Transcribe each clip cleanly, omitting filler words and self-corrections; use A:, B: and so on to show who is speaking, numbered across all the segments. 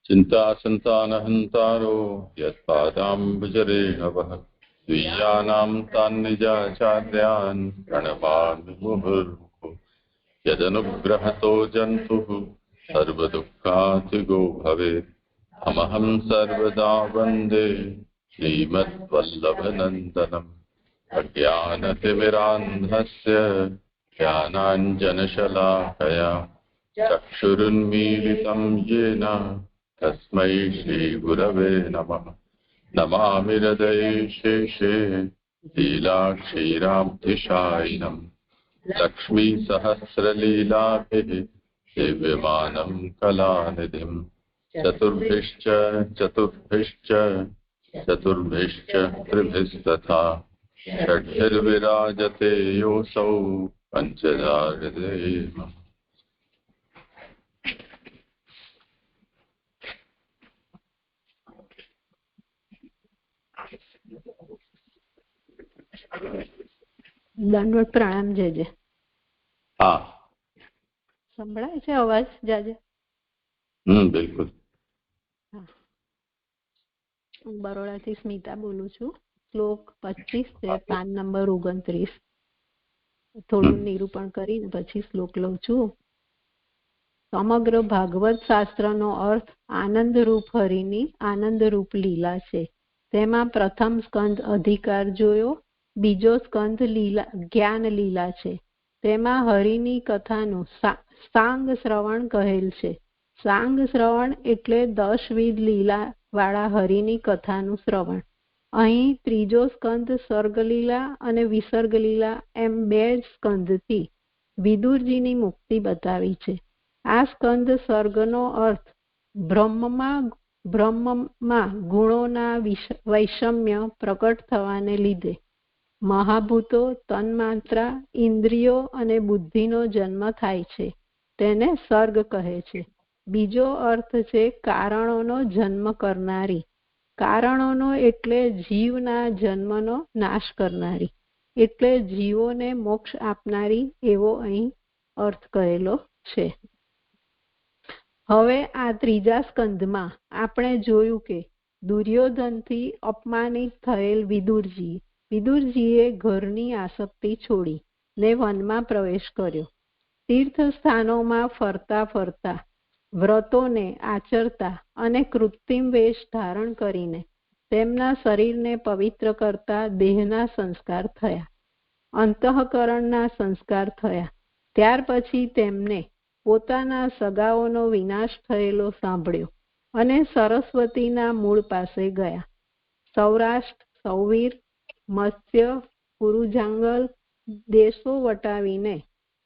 A: चिन्तासन्तानहन्तारो यत्पादाम्बुजरेणवः द्विजानां तान्निजाचार्यान् प्रणमामि मुहुर्मुहुः। यदनुग्रहतो जन्तुः सर्वदुःखातिगो भवेत्। अहं सर्वदा वन्दे श्रीमद्वल्लभनन्दनम्। अज्ञानतिमिरान्धस्य ज्ञानाञ्जनशलाकया चक्षुरुन्मीलितं येन तस्मै श्रीगुरवे नमः। नमामि हृदये शेषे लीलाक्षीराब्धिशायिनम्। लक्ष्मीसहस्रलीलाभिः दिव्यमानं कलानिधिम्। चतुर्भिश्च त्रिभिस्तथा षड्भिर्विराजते योऽसौ पञ्चधा हृदये।
B: દંડવત પ્રણામ જજે.
A: હા,
B: સંભળાય છે અવાજ જાજે?
A: બિલકુલ.
B: હું બરોડાથી સ્મિતા બોલું છું. શ્લોક 25 છે, પાન નંબર 29. થોડું નિરૂપણ કરીને પછી શ્લોક લઉં છું. સમગ્ર ભાગવત શાસ્ત્રનો અર્થ આનંદરૂપ હરિની આનંદરૂપ લીલા છે. તેમાં પ્રથમ સ્કંદ અધિકાર જોયો, બીજો સ્કંદ જ્ઞાન લીલા છે. તેમાં હરિની કથાનું સાંગ શ્રવણ કહેલ છે. સાંગ શ્રવણ એટલે 10 વિધ લીલા વાળા હરિની કથાનું શ્રવણ. અહીં ત્રીજો સ્કંદ સર્ગલીલા અને વિસર્ગલીલા એમ 2 સ્કંદથી વિદુરજીની મુક્તિ બતાવી છે. આ સ્કંદ સર્ગનો અર્થ બ્રહ્મમાં ગુણોના વૈષમ્ય પ્રકટ થવાને લીધે મહાભૂતો, તન્માત્રા, ઇન્દ્રિયો અને બુદ્ધિનો જન્મ થાય છે, તેને સર્ગ કહે છે. બીજો અર્થ છે કારણોનો જન્મ કરનારી. કારણોનો એટલે જીવના જન્મનો નાશ કરનારી, એટલે જીવોને મોક્ષ આપનારી એવો અહીં અર્થ કહેલો છે. હવે આ ત્રીજા સ્કંદમાં આપણે જોયું કે દુર્યોધનથી અપમાનિત થયેલ વિદુરજીએ ઘરની આસક્તિ છોડી ને વનમાં પ્રવેશ કર્યો. તીર્થ સ્થાનોમાં ફરતા ફરતા, વ્રતોને આચરતા અને કૃત્રિમ વેશ ધારણ કરીને તેમના શરીરને પવિત્ર કરતા દેહના સંસ્કાર થયા, અંતઃકરણના સંસ્કાર થયા. ત્યાર પછી તેમને પોતાના સગાઓનો વિનાશ થયેલો સાંભળ્યો અને સરસ્વતીના મૂળ પાસે ગયા. સૌરાષ્ટ્ર, સૌવીર, મત્સ્ય, પુરુજાંગલ દેશો વટાવીને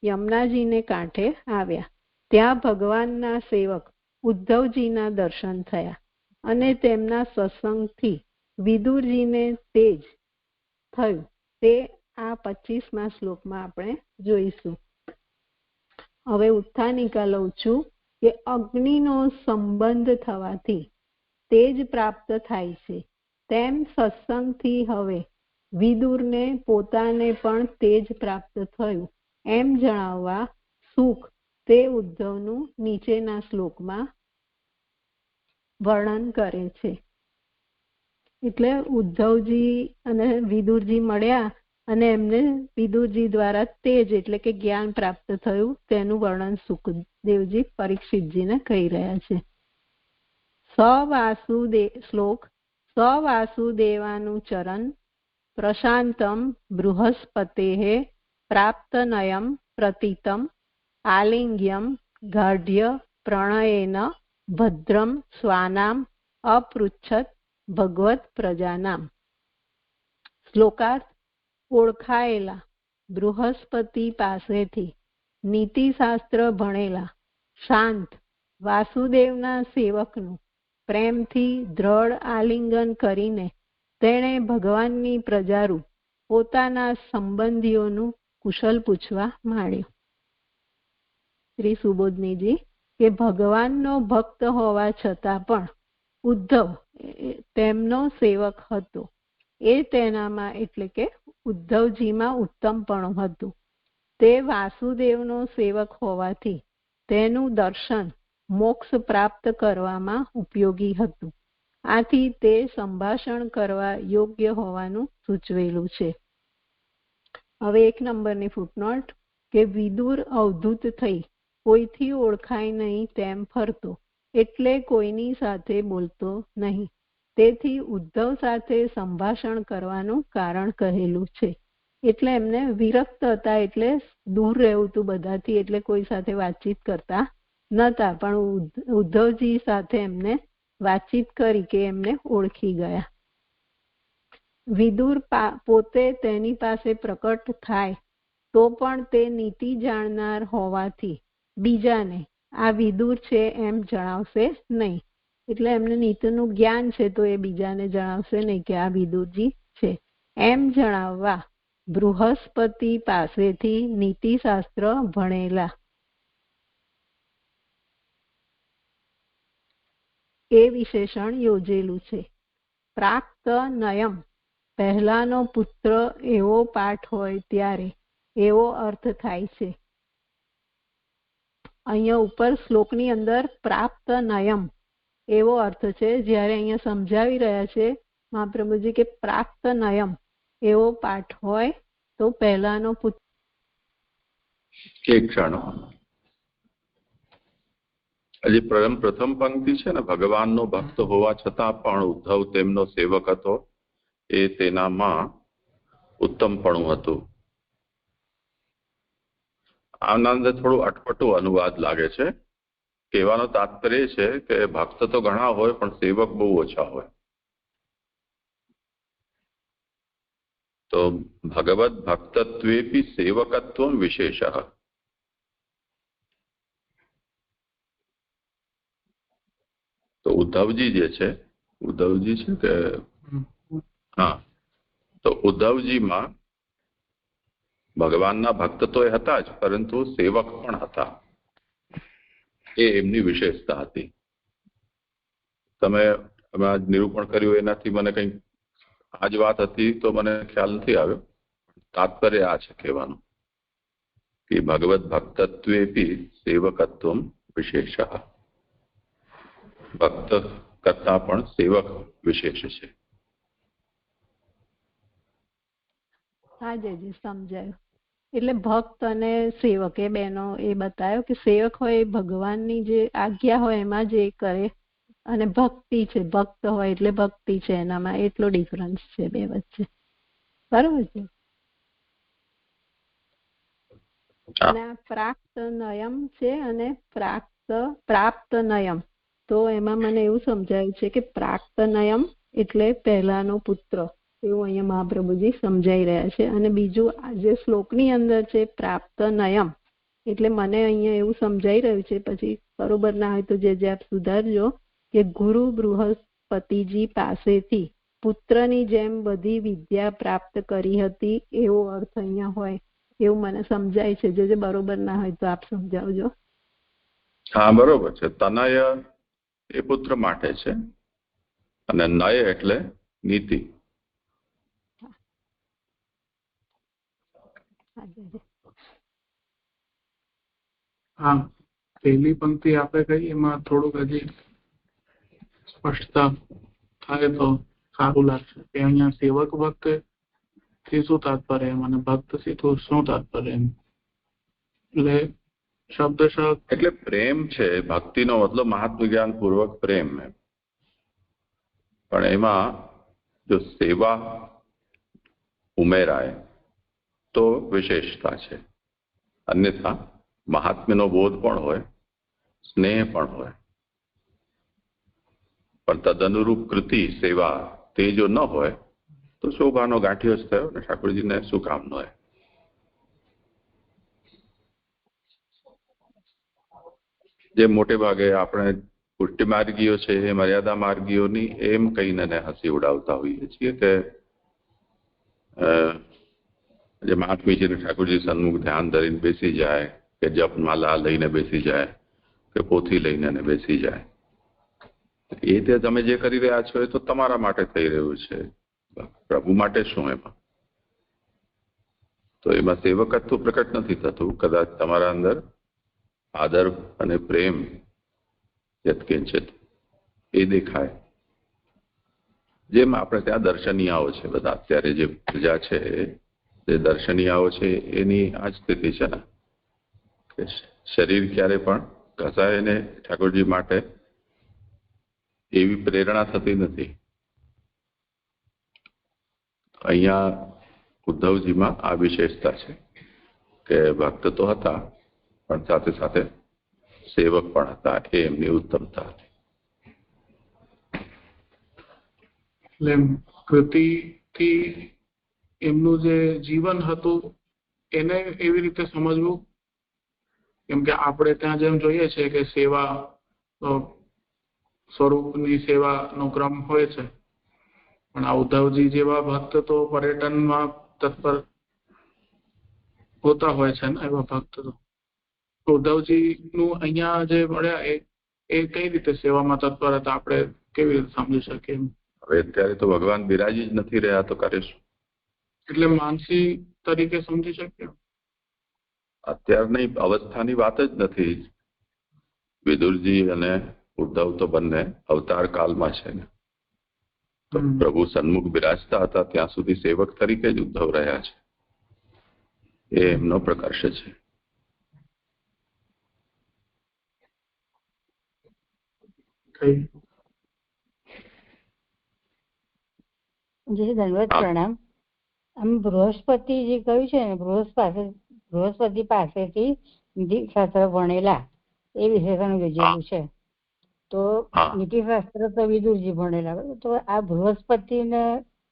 B: યમુનાજીને કાંઠે આવ્યા. ત્યાં ભગવાનના સેવક ઉદ્ધવજીના દર્શન થયા અને તેમના સત્સંગથી વિદુરજીને તેજ થયું. તે આ 25મા શ્લોકમાં આપણે જોઈશું. હવે ઉત્થાનિકા લઉં છું કે અગ્નિનો સંબંધ થવાથી તેજ પ્રાપ્ત થાય છે, તેમ સત્સંગથી હવે વિદુરને પોતાને પણ તેજ પ્રાપ્ત થયું એમ જણાવવા સુખ તે ઉદ્ધવનું નીચેના શ્લોકમાં વર્ણન કરે છે. એટલે ઉદ્ધવજી અને વિદુરજી મળ્યા અને એમને વિદુરજી દ્વારા તેજ એટલે કે જ્ઞાન પ્રાપ્ત થયું તેનું વર્ણન સુખદેવજી પરીક્ષિતજીને કહી રહ્યા છે. શ્લોક સવાસુદેવાનું ચરણ પ્રશાંતમ બૃહસ્પતે પ્રાપ્તનયમ પ્રતીતમ આલિંગ્યમ ગાઢ્ય પ્રણયેન ભદ્રમ સ્વાનામ અપૃચ્છત ભગવત પ્રજાનામ. શ્લોકાર્થ: ઓળખાયેલા બૃહસ્પતિ પાસેથી નીતિશાસ્ત્ર ભણેલા શાંત વાસુદેવના સેવકનું પ્રેમથી દ્રઢ આલિંગન કરીને તેણે ભગવાનની પ્રજારૂપ પોતાના સંબંધીઓનું કુશલ પૂછવા માંડ્યું. શ્રી સુબોધનીજી કે ભગવાનનો ભક્ત હોવા છતાં પણ ઉદ્ધવ તેમનો સેવક હતો. એ તેનામાં એટલે કે ઉદ્ધવજીમાં ઉત્તમપણું હતું. તે વાસુદેવનો સેવક હોવાથી તેનું દર્શન મોક્ષ પ્રાપ્ત કરવામાં ઉપયોગી હતું. આથી તે સંભાષણ કરવા યોગ્ય હોવાનું સૂચવેલું છે. હવે 1 નંબરની ફૂટનોટ કે વિદુર અવધૂત થઈ કોઈથી ઓળખાય નહીં તેમ ફરતો, એટલે કોઈની સાથે બોલતો નહીં. તેથી ઉદ્ધવ સાથે સંભાષણ કરવાનું કારણ કહેલું છે. એટલે એમને વિરક્ત હતા, એટલે દૂર રહેવું હતું બધાથી, એટલે કોઈ સાથે વાતચીત કરતા નતા. પણ ઉદ્ધવજી સાથે એમને વાતચીત કરી કે એમને ઓળખી ગયા. વિદુર પોતે તેની પાસે પ્રકટ થાય તો પણ તે નીતિ જાણનાર હોવાથી બીજાને આ વિદુર છે એમ જણાવશે નહીં. એટલે એમને નીતિનું જ્ઞાન છે તો એ બીજાને જણાવશે નહીં કે આ વિદુરજી છે. એમ જણાવવા બૃહસ્પતિ પાસેથી નીતિશાસ્ત્ર ભણેલા એ વિશેષણ યોજેલું છે. પ્રાપ્ત નયમ પહેલાનો પુત્ર એવો પાઠ હોય ત્યારે એવો અર્થ થાય છે. અહીંયા ઉપર શ્લોકની અંદર પ્રાપ્ત નયમ એવો અર્થ છે. જ્યારે અહીંયા સમજાવી રહ્યા છે મહાપ્રભુજી કે પ્રાપ્ત નયમ એવો પાઠ હોય તો પહેલાનો પુત્ર.
A: એક ક્ષણ, હજી પ્રથમ પંક્તિ છે ને, ભગવાનનો ભક્ત હોવા છતાં પણ ઉદ્ધવ તેમનો સેવક હતો એ તેનામાં ઉત્તમપણું હતું. આના અંદર થોડું અટપટું અનુવાદ લાગે છે. કહેવાનો તાત્પર્ય છે કે ભક્ત તો ઘણા હોય પણ સેવક બહુ ઓછા હોય. તો ભગવદ ભક્તત્વેપી સેવકત્વ વિશેષ. તો ઉદ્ધવજી જે છે, ઉદ્ધવજી છે કે હા, તો ઉદ્ધવજીમાં ભગવાનના ભક્ત તો એ હતા જ, પરંતુ સેવક પણ હતા. એ એમની વિશેષતા હતી. તમે નિરૂપણ કર્યું એનાથી મને કંઈક આ જ વાત હતી તો મને ખ્યાલ નથી આવ્યો. તાત્પર્ય આ છે કહેવાનું કે ભગવદ ભક્તત્વેપી સેવકત્વ વિશેષ. ભક્ત કરતા પણ સેવક વિશેષ છે.
B: હા જી, સમજાયું. એટલે ભક્ત અને સેવક એ બેનો એ બતાવ્યો કે સેવક હોય એ ભગવાનની જે આજ્ઞા હોય એમાં જ એ કરે, અને ભક્તિ છે, ભક્ત હોય એટલે ભક્તિ છે, એનામાં એટલો ડિફરન્સ છે બે વચ્ચે. બરોબર છે. અને આ પ્રાપ્ત નયમ છે અને પ્રાપ્ત નયમ, તો એમાં મને એવું સમજાયું છે કે પ્રાપ્ત નયમ એટલે પહેલાનો પુત્ર, એવું અહીંયા મહાપ્રભુજી સમજાઈ રહ્યા છે. અને બીજું જે શ્લોકની અંદર છે પ્રાપ્ત નયમ, એટલે મને અહીંયા એવું સમજાઈ રહ્યું છે, પછી બરોબર ના હોય તો જે આપ સુધારજો, કે ગુરુ બૃહસ્પતિજી પાસેથી પુત્રની જેમ બધી વિદ્યા પ્રાપ્ત કરી હતી એવો અર્થ અહીંયા હોય એવું મને સમજાય છે. જે બરોબર ના હોય તો આપ સમજાવજો.
A: હા બરોબર છે. તનય એ પુત્ર માટે છે અને નય એટલે નીતિ.
C: હા, પહેલી પંક્તિ આપણે કહી એમાં થોડુંક હજી સ્પષ્ટતા થાય તો સારું લાગશે કે અહીંયા સેવક ભક્ત થી શું તાત્પર્ય એમ અને ભક્ત થી તો શું તાત્પર્ય એમ. એટલે શબ્દશઃ
A: એટલે પ્રેમ છે. ભક્તિનો મતલબ મહાત્મ જ્ઞાન પૂર્વક પ્રેમ એમ. પણ એમાં જો સેવા ઉમેરાય તો વિશેષતા છે. અન્યથા મહાત્મ્યનો બોધ પણ હોય, સ્નેહ પણ હોય, પણ તદનુરૂપ કૃતિ સેવા તે જો ન હોય તો શોભાનો ગાંઠિયો જ થયો ને, ઠાકોરજીને શું કામનો હોય. જે મોટે ભાગે આપણે પુષ્ટિ માર્ગીઓ છે એ મર્યાદા માર્ગીઓની એમ કહીને હસી ઉડાવતા હોઈએ છીએ કે જે મહાત્મીજીને ઠાકોરજી સન્મુખ ધ્યાન ધરીને બેસી જાય, કે જપમાલા લઈને બેસી જાય, કે પોથી લઈને બેસી જાય, એ તે તમે જે કરી રહ્યા છો એ તો તમારા માટે થઈ રહ્યું છે, પ્રભુ માટે શું એમાં? તો એમાં સેવકત્વ પ્રકટ નથી થતું. કદાચ તમારા અંદર આદર અને પ્રેમ યત્કિંચિત એ દેખાય. જેમ આપણે ત્યાં દર્શનીયાઓ છે બધા, અત્યારે જે પ્રજા છે જે દર્શનીયાઓ છે એની આ જ સ્થિતિ છે ને કે શરીર ક્યારે પણ ઘસાય ને ઠાકોરજી માટે એવી પ્રેરણા થતી નથી. અહીંયા ઉદ્ધવજીમાં આ વિશેષતા છે કે ભક્ત તો હતા પણ સાથે સાથે સેવક પણ હતા. એ એમની ઉત્તમતા હતી.
C: એટલે કૃતિથી એમનું જે જીવન હતું એને એવી રીતે સમજવું, કેમ કે આપણે ત્યાં જેમ જોઈએ છે કે સેવા સ્વરૂપની સેવાનો ક્રમ હોય છે, પણ આ ઉદ્ધવજી જેવા ભક્ત તો પર્યટનમાં તત્પર હોતા હોય છે ને. એવા ભક્ત તો ઉદ્ધવજી નું અહીંયા જે મળ્યા એ કઈ રીતે સેવામાં તત્પર હતા, આપણે કેવી રીતે સમજી શકીએ?
A: હવે અત્યારે તો ભગવાન બિરાજી જ નથી રહ્યા તો કરીશું.
C: એટલે માનસી તરીકે સમજી શકીએ?
A: અત્યારની અવસ્થાની વાત જ નથી. વિદુરજી અને ઉદ્ધવ તો બંને અવતાર કાળમાં છે ને. તો પ્રભુ સન્મુખ બિરાજતા હતા ત્યાં સુધી સેવક તરીકે જ ઉદ્ધવ રહ્યા છે. એ એમનો પ્રકર્ષ છે.
D: દંડવત પ્રણામ. આમ બૃહસ્પતિ જે કહ્યું છે ને, બૃહસ્પતિ પાસેથી નીતિશાસ્ત્ર ભણેલા એ વિશેષણ યોજેલું છે. તો નીતિશાસ્ત્ર તો વિદુરજી ભણેલા, તો આ બૃહસ્પતિ ને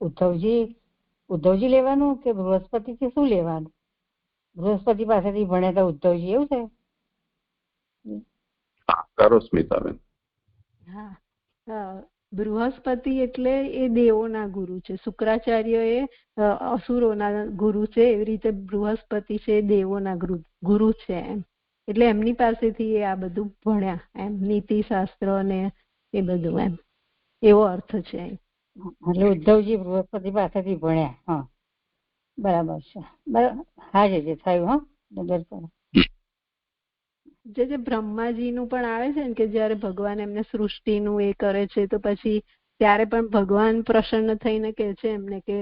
D: ઉદ્ધવજી લેવાનું કે બૃહસ્પતિ થી શું લેવાનું? બૃહસ્પતિ પાસેથી ભણ્યા હતા ઉદ્ધવજી, એવું છે?
A: કરો સ્મિતાબેન.
B: હા, બૃહસ્પતિ એટલે એ દેવોના ગુરુ છે. શુક્રાચાર્ય એ અસુરોના ગુરુ છે. એવી રીતે બૃહસ્પતિ છે એ દેવોના ગુરુ છે એમ. એટલે એમની પાસેથી એ આ બધું ભણ્યા એમ, નીતિ શાસ્ત્ર ને એ બધું એમ, એવો અર્થ છે.
D: એટલે ઉદ્ધવજી બૃહસ્પતિ પાસેથી ભણ્યા. હા, બરાબર છે. બરાબર. હા, જે થયું. હા,
B: જે બ્રહ્માજીનું પણ આવે છે ને કે જયારે ભગવાન એમને સૃષ્ટિનું એ કરે છે તો પછી ત્યારે પણ ભગવાન પ્રસન્ન થઈને કહે છે એમને કે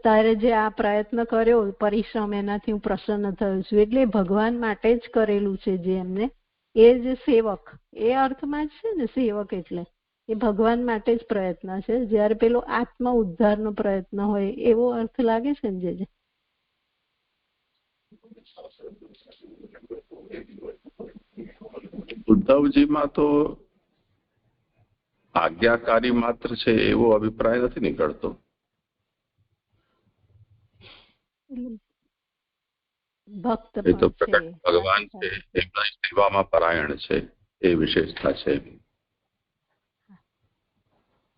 B: તારે જે આ પ્રયત્ન કર્યો પરિશ્રમ, એનાથી હું પ્રસન્ન થયો છું. એટલે ભગવાન માટે જ કરેલું છે જે એમને, એ જે સેવક એ અર્થમાં જ છે ને. સેવક એટલે એ ભગવાન માટે જ પ્રયત્ન છે. જયારે પેલો આત્મ ઉદ્ધારનો પ્રયત્ન હોય એવો અર્થ લાગે છે ને. જે
A: ઉદ્ધવજીમાં તો આજ્ઞાકારી માત્ર છે એવો અભિપ્રાય નથી નીકળતો.
B: ભક્ત
A: એ તો પ્રકટ ભગવાન છે, એમના સેવામાં પરાયણ છે, એ વિશેષતા છે.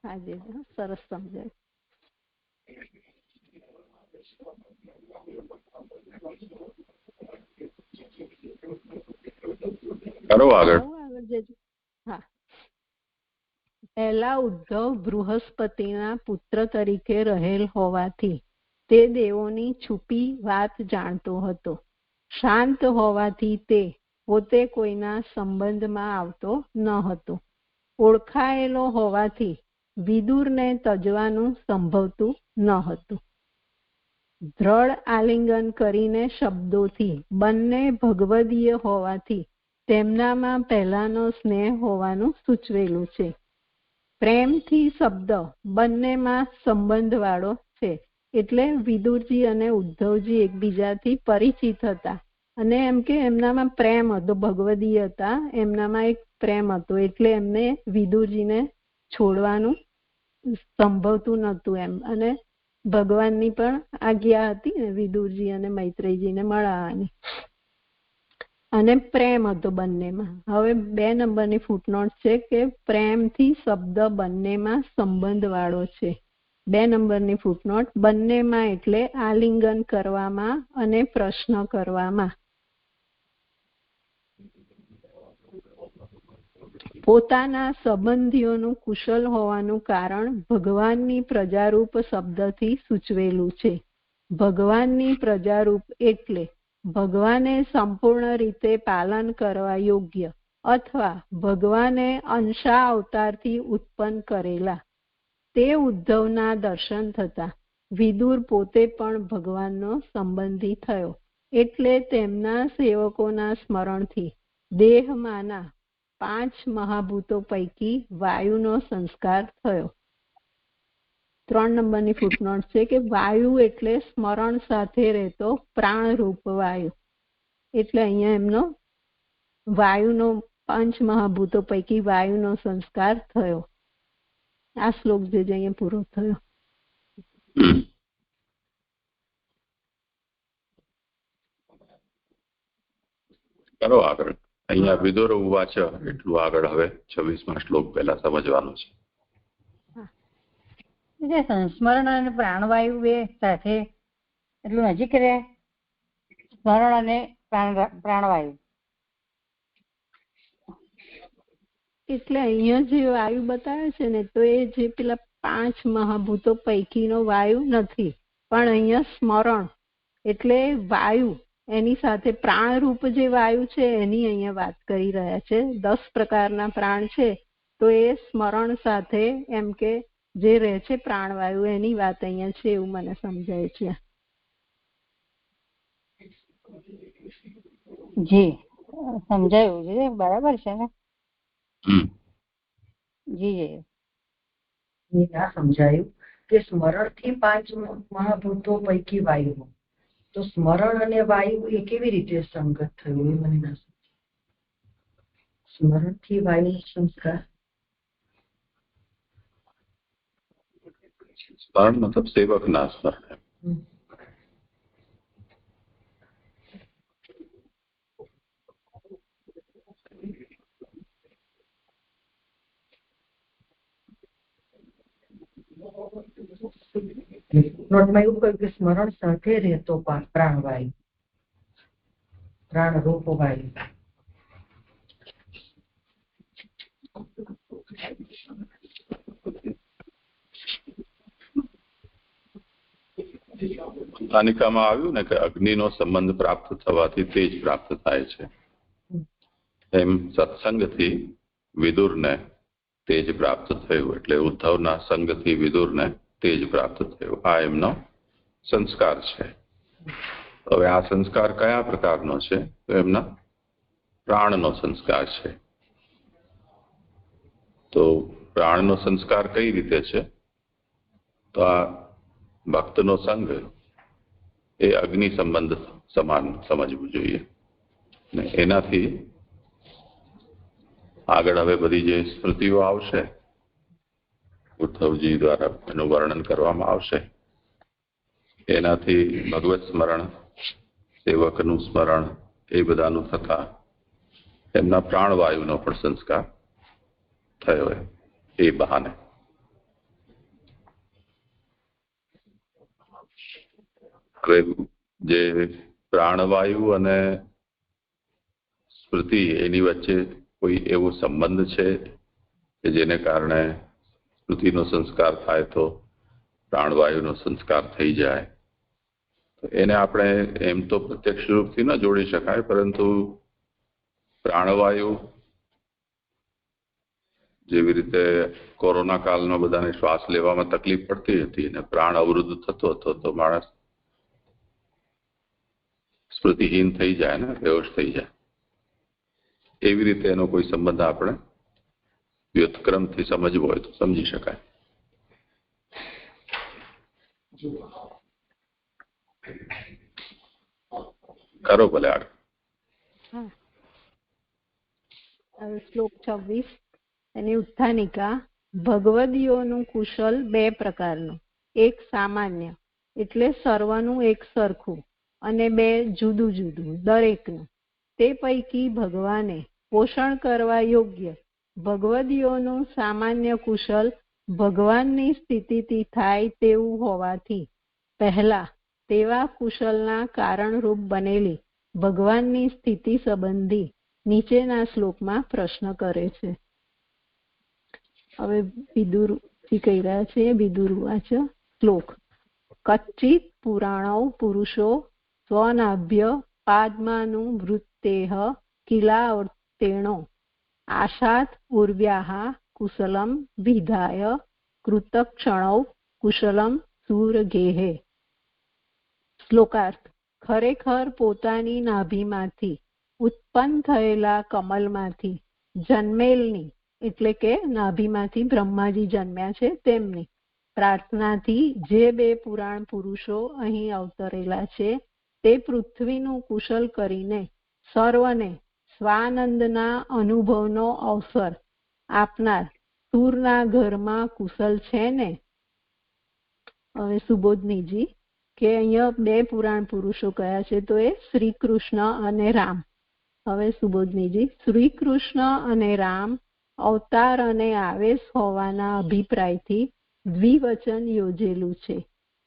B: હાજી, સરસ સમજાય.
A: કરો આગળ.
B: હા, પહેલા ઉદ્ધવ બૃહસ્પતિના પુત્ર તરીકે રહેલ હોવાથી તે દેવોની છુપી વાત જાણતો હતો. શાંત હોવાથી તે પોતે કોઈના સંબંધમાં આવતો ન હતો. ઓળખાયેલો હોવાથી વિદુરને તજવાનું સંભવતું ન હતું. દ્રઢ આલિંગન કરીને શબ્દોથી બંને ભગવદીય હોવાથી તેમનામાં પહેલાનો સ્નેહ હોવાનું સૂચવેલું છે. પ્રેમથી શબ્દ બંનેમાં સંબંધવાળો છે. એટલે વિદુરજી અને ઉદ્ધવજી એકબીજાથી પરિચિત હતા અને એમ કે એમનામાં પ્રેમ હતો, ભગવદીય હતા, એમનામાં એક પ્રેમ હતો. એટલે એમને વિદુરજીને છોડવાનું સંભવતું નહોતું એમ. અને ભગવાનની પણ આજ્ઞા હતી ને વિદુરજી અને મૈત્રેયજીને મળવાની, અને પ્રેમ હતો બંનેમાં. હવે 2 નંબરની ફૂટનોટ છે કે પ્રેમથી શબ્દ બંનેમાં સંબંધ વાળો છે. 2 નંબરની ફૂટનોટ. બંનેમાં એટલે આલિંગન કરવામાં અને પ્રશ્ન કરવામાં. પોતાના સંબંધીઓનું કુશલ હોવાનું કારણ ભગવાનની પ્રજારૂપ શબ્દથી સૂચવેલું છે. ભગવાનની પ્રજારૂપ એટલે ભગવાને સંપૂર્ણ રીતે પાલન કરવા યોગ્ય અથવા ભગવાને અંશા અવતારથી ઉત્પન્ન કરેલા. તે ઉદ્ધવના દર્શન થતા વિદુર પોતે પણ ભગવાનનો સંબંધી થયો, એટલે તેમના સેવકોના સ્મરણથી દેહમાંના 5 મહાભૂતો પૈકી વાયુનો સંસ્કાર થયો. 3 નંબરની ફૂટનોટ છે કે વાયુ એટલે સ્મરણ સાથે રહેતો પ્રાણરૂપ વાયુ. એટલે અહીંયા એમનો વાયુનો 5 મહાભૂતો પૈકી વાયુનો સંસ્કાર થયો. આ શ્લોક જે અહીંયા પૂરો થયો.
A: કરો આગળ. અહીંયા વિદુર ઉવાચ એટલું આગળ હવે 26મા શ્લોક પહેલા સમજવાનું છે.
D: સંસ્મરણ અને પ્રાણવાયુ બે સાથે એટલું નજીક રહે. સ્મરણ અને પ્રાણવાયુ
B: એટલે અહીંયા જે વાયુ બતાવે છે ને, તો એ જે પેલા 5 મહાભૂતો પૈકીનો વાયુ નથી, પણ અહીંયા સ્મરણ એટલે વાયુ, એની સાથે પ્રાણરૂપ જે વાયુ છે એની અહીંયા વાત કરી રહ્યા છે. 10 પ્રકારના પ્રાણ છે, તો એ સ્મરણ સાથે એમ કે જે રહે છે પ્રાણવાયુ, એની વાત અહીંયા છે એવું મને સમજાય છે.
D: જી સમજાયું છે, બરાબર છે ને? જી
E: સમજાયું કે સ્મરણ થી 5 મહાભૂતો પૈકી વાયુ, તો સ્મરણ અને વાયુ એ કેવી રીતે સંગત થયું એ મને ના સમજાય. સ્મરણ થી વાયુ સંસ્કાર,
A: સ્મરણ મતલબ સેવક ના સ્મરણ.
E: નોટમાં એવું કહ્યું કે સ્મરણ સાથે રહેતો પ્રાણવાયુ, પ્રાણરૂપ વાયુ.
A: તાનિકામાં આવ્યું ને કે અગ્નિનો સંબંધ પ્રાપ્ત થવાથી તેજ પ્રાપ્ત થાય છે, એમ સત્સંગથી વિદુરને તેજ પ્રાપ્ત થયું. એટલે ઉદ્ધવના સંગથી વિદુરને તેજ પ્રાપ્ત થયું. આ એમનો સંસ્કાર છે. હવે આ સંસ્કાર કયા પ્રકારનો છે? તો એમના પ્રાણનો સંસ્કાર છે. તો પ્રાણનો સંસ્કાર કઈ રીતે છે? તો આ ભક્તનો સંગ એ અગ્નિ સંબંધ સમાન સમજવું જોઈએ. ને એનાથી આગળ હવે બધી જે સ્મૃતિઓ આવશે, ઉદ્ધવજી દ્વારા એનું વર્ણન કરવામાં આવશે, એનાથી ભગવત સ્મરણ, સેવકનું સ્મરણ, એ બધાનું થતા એમના પ્રાણવાયુનો પણ સંસ્કાર થયો એ બહાને. હવે જે પ્રાણવાયુ અને સ્મૃતિ એની વચ્ચે કોઈ એવો સંબંધ છે કે જેને કારણે સ્મૃતિનો સંસ્કાર થાય તો પ્રાણવાયુનો સંસ્કાર થઈ જાય? તો એને આપણે એમ તો પ્રત્યક્ષ રૂપથી ન જોડી શકાય, પરંતુ પ્રાણવાયુ જેવી રીતે કોરોના કાળમાં બધાને શ્વાસ લેવામાં તકલીફ પડતી હતી અને પ્રાણ અવરુદ્ધ થતો હતો, તો માણસ સ્મૃતિહીન થઈ જાય ને, બેહોશ થઈ જાય. એવી રીતે એનો કોઈ સંબંધ આપણે વ્યુત્ક્રમથી સમજવો હોય તો સમજી શકાય. કરો ભલે આગળ.
B: શ્લોક 26 એની ઉત્થાનિકા. ભગવદીઓનું કુશલ 2 પ્રકારનું, એક સામાન્ય એટલે સર્વનું એક સરખું, અને 2 જુદું જુદું દરેકનું. તે પૈકી ભગવાને પોષણ કરવા યોગ્ય ભગવદીઓનું સામાન્ય કુશલ ભગવાનની સ્થિતિથી થાય તેવું હોવાથી પહેલા તેવા કુશલના કારણરૂપ બનેલી ભગવાનની સ્થિતિ સંબંધી નીચેના શ્લોકમાં પ્રશ્ન કરે છે. હવે વિદુરજી કહી રહ્યા છે. વિદુર વાચ શ્લોક. કચ્ચિત પુરાણો પુરુષો સ્વનાભ્ય પાદમાનું વૃત્તેહ કિલાવર્તેણો આશાત ઉર્વ્યાહ કુશલમ વિધાય કૃતક્ષણૌ કુશલમ સૂરગેહે. શ્લોકાર્થ. ખરેખર પોતાની નાભીમાંથી ઉત્પન્ન થયેલા કમલમાંથી જન્મેલની એટલે કે નાભીમાંથી બ્રહ્માજી જન્મ્યા છે તેમની પ્રાર્થનાથી જે બે પુરાણ પુરુષો અહીં અવતરેલા છે તે પૃથ્વીનું કુશલ કરીને સર્વને સ્વાનંદના અનુભવનો અવસર આપનાર સૂરના ઘરમાં કુશલ છે ને. હવે સુબોધનીજી કે અહીંયા બે પુરાણ પુરુષો કયા છે તો એ શ્રી કૃષ્ણ અને રામ. હવે સુબોધનીજી, શ્રી કૃષ્ણ અને રામ અવતાર અને આવેશ હોવાના અભિપ્રાયથી દ્વિવચન યોજેલું છે,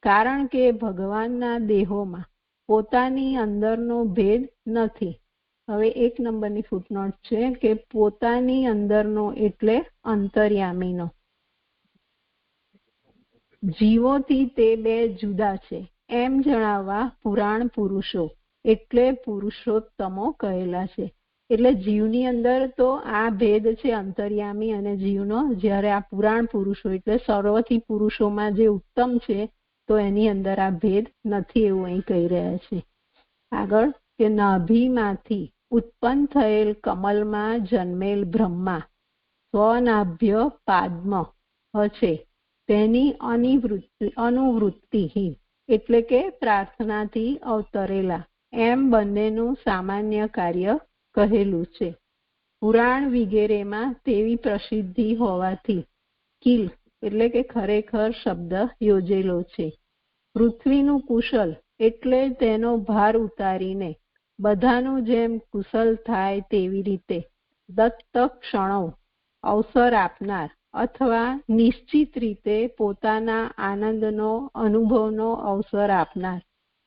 B: કારણ કે ભગવાનના દેહોમાં પોતાની અંદરનો ભેદ નથી. હવે 1 નંબરની ફૂટનોટ છે કે પોતાની અંદરનો એટલે અંતર્યામીનો. જીવોથી તે બે જુદા છે એમ જણાવવા પુરાણ પુરુષો એટલે પુરુષોત્તમો કહેલા છે. એટલે જીવની અંદર તો આ ભેદ છે અંતર્યામી અને જીવનો, જ્યારે આ પુરાણ પુરુષો એટલે સર્વથી પુરુષોમાં જે ઉત્તમ છે તો એની અંદર આ ભેદ નથી એવું અહીં કહી રહ્યા છે. આગળ કે નાભીમાંથી ઉત્પન્ન થયેલ કમલમાં જન્મેલ બ્રહ્મા સ્વનાભ્ય પાદ્મ છે તેની અનુવૃત્તિ એટલે કે પ્રાર્થનાથી અવતરેલા એમ બંનેનું સામાન્ય કાર્ય કહેલું છે. પુરાણ વગેરેમાં તેવી પ્રસિદ્ધિ હોવાથી કિલ એટલે કે ખરેખર શબ્દ યોજેલો છે. પૃથ્વીનું કુશલ એટલે તેનો ભાર ઉતારીને બધાનું જેમ કુશલ થાય તેવી રીતે દત્ત ક્ષણો અવસર આપનાર અથવા નિશ્ચિત રીતે પોતાના આનંદનો અનુભવનો અવસર આપનાર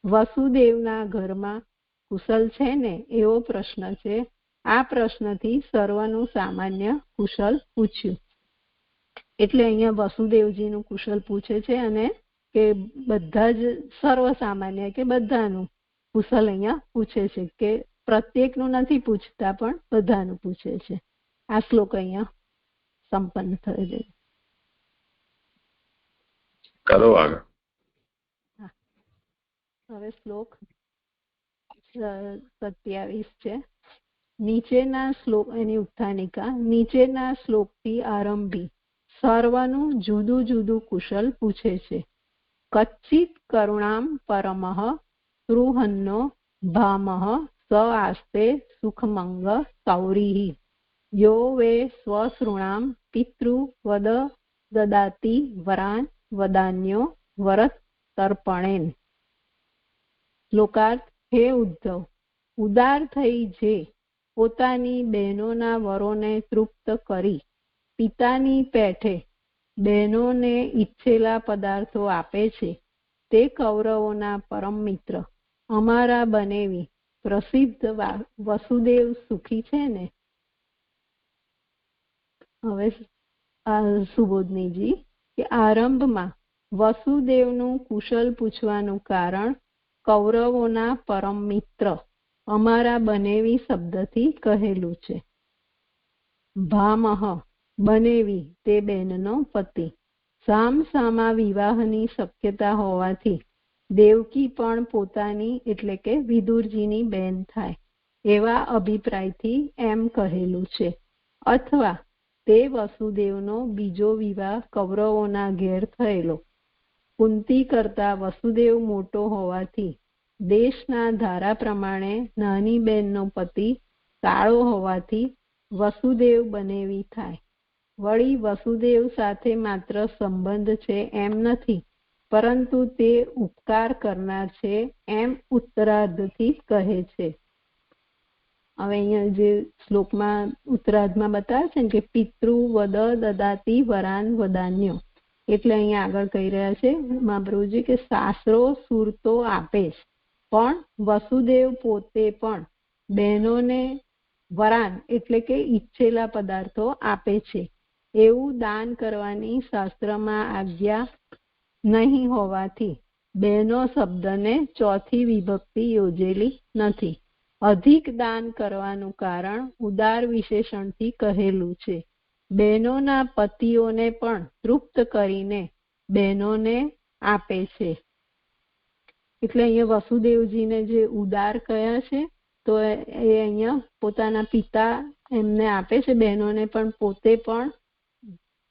B: વસુદેવના ઘરમાં કુશલ છે ને એવો પ્રશ્ન છે. આ પ્રશ્નથી સર્વનું સામાન્ય કુશલ પૂછ્યું. એટલે અહીંયા વસુદેવજીનું કુશલ પૂછે છે અને કે બધા જ સર્વ સામાન્ય કે બધાનું કુશલ અહીંયા પૂછે છે, કે પ્રત્યેકનું નથી પૂછતા પણ બધાનું પૂછે છે. આ શ્લોક અહીંયા સંપન્ન થયો છે.
A: કરો આગળ.
B: હવે શ્લોક 27 છે. નીચેના શ્લોક એની ઉત્થાનિકા નીચેના શ્લોકથી આરંભી સર્વનું જુદું જુદું કુશલ પૂછે છે. કચ્ચિત કરુણામ પરમઃ સૃહન્નો ભામઃ સ આસ્તે સુખમંગ સૌરીઃ યો વે સ્વસૃણામ પિતૃ વદ દદાતિ વરાન વદાન્યો વરત તર્પણેન. શ્લોકાર્થ. હે ઉદ્ધવ, ઉદાર થઈ જે પોતાની બહેનોના વરોને તૃપ્ત કરી પિતાની પેઠે બહેનોને ઈચ્છેલા પદાર્થો આપે છે તે કૌરવોના પરમ મિત્ર અમારા બનેવી પ્રસિદ્ધ વસુદેવ સુખી છે ને. હવે સુબોધનીજી કે આરંભમાં વસુદેવનું કુશલ પૂછવાનું કારણ કૌરવોના પરમ મિત્ર અમારા બનેવી શબ્દથી કહેલું છે. ભામહ બનેવી તે બેનનો પતિ. સામસામા વિવાહની શક્યતા હોવાથી દેવકી પણ પોતાની એટલે કે વિદુરજીની બેન થાય એવા અભિપ્રાયથી એમ કહેલું છે. અથવા તે વસુદેવનો બીજો વિવાહ કૌરવોના ઘેર થયેલો. કુંતી કરતા વસુદેવ મોટો હોવાથી દેશના ધારા પ્રમાણે નાની બેનનો પતિ કાળો હોવાથી વસુદેવ બનેવી થાય. વળી વસુદેવ સાથે માત્ર સંબંધ છે એમ નથી, પરંતુ તે ઉપકાર કરનાર છે એમ ઉત્તરાર્ધથી કહે છે. હવે અહીંયા જે શ્લોકમાં ઉત્તરાર્ધમાં બતાવે છે ને કે પિતૃ વદ દદાતિ વરાન વદાન્યો, એટલે અહીંયા આગળ કહી રહ્યા છે મહાપ્રભુજી કે શાસ્ત્રો સુરતો આપે છે, પણ વસુદેવ પોતે પણ બહેનોને વરાન એટલે કે ઈચ્છેલા પદાર્થો આપે છે. એવું દાન કરવાની શાસ્ત્રમાં આજ્ઞા નહીં હોવાથી બહેનો શબ્દને ચોથી વિભક્તિ યોજેલી નથી. અધિક દાન કરવાનું કારણ ઉદાર વિશેષણથી કહેલું છે. બહેનોના પતિઓને પણ તૃપ્ત કરીને બહેનોને આપે છે. એટલે અહીંયા વસુદેવજીને જે ઉદાર કહ્યા છે તો એ અહીંયા પોતાના પિતા એમને આપે છે બહેનોને, પણ પોતે પણ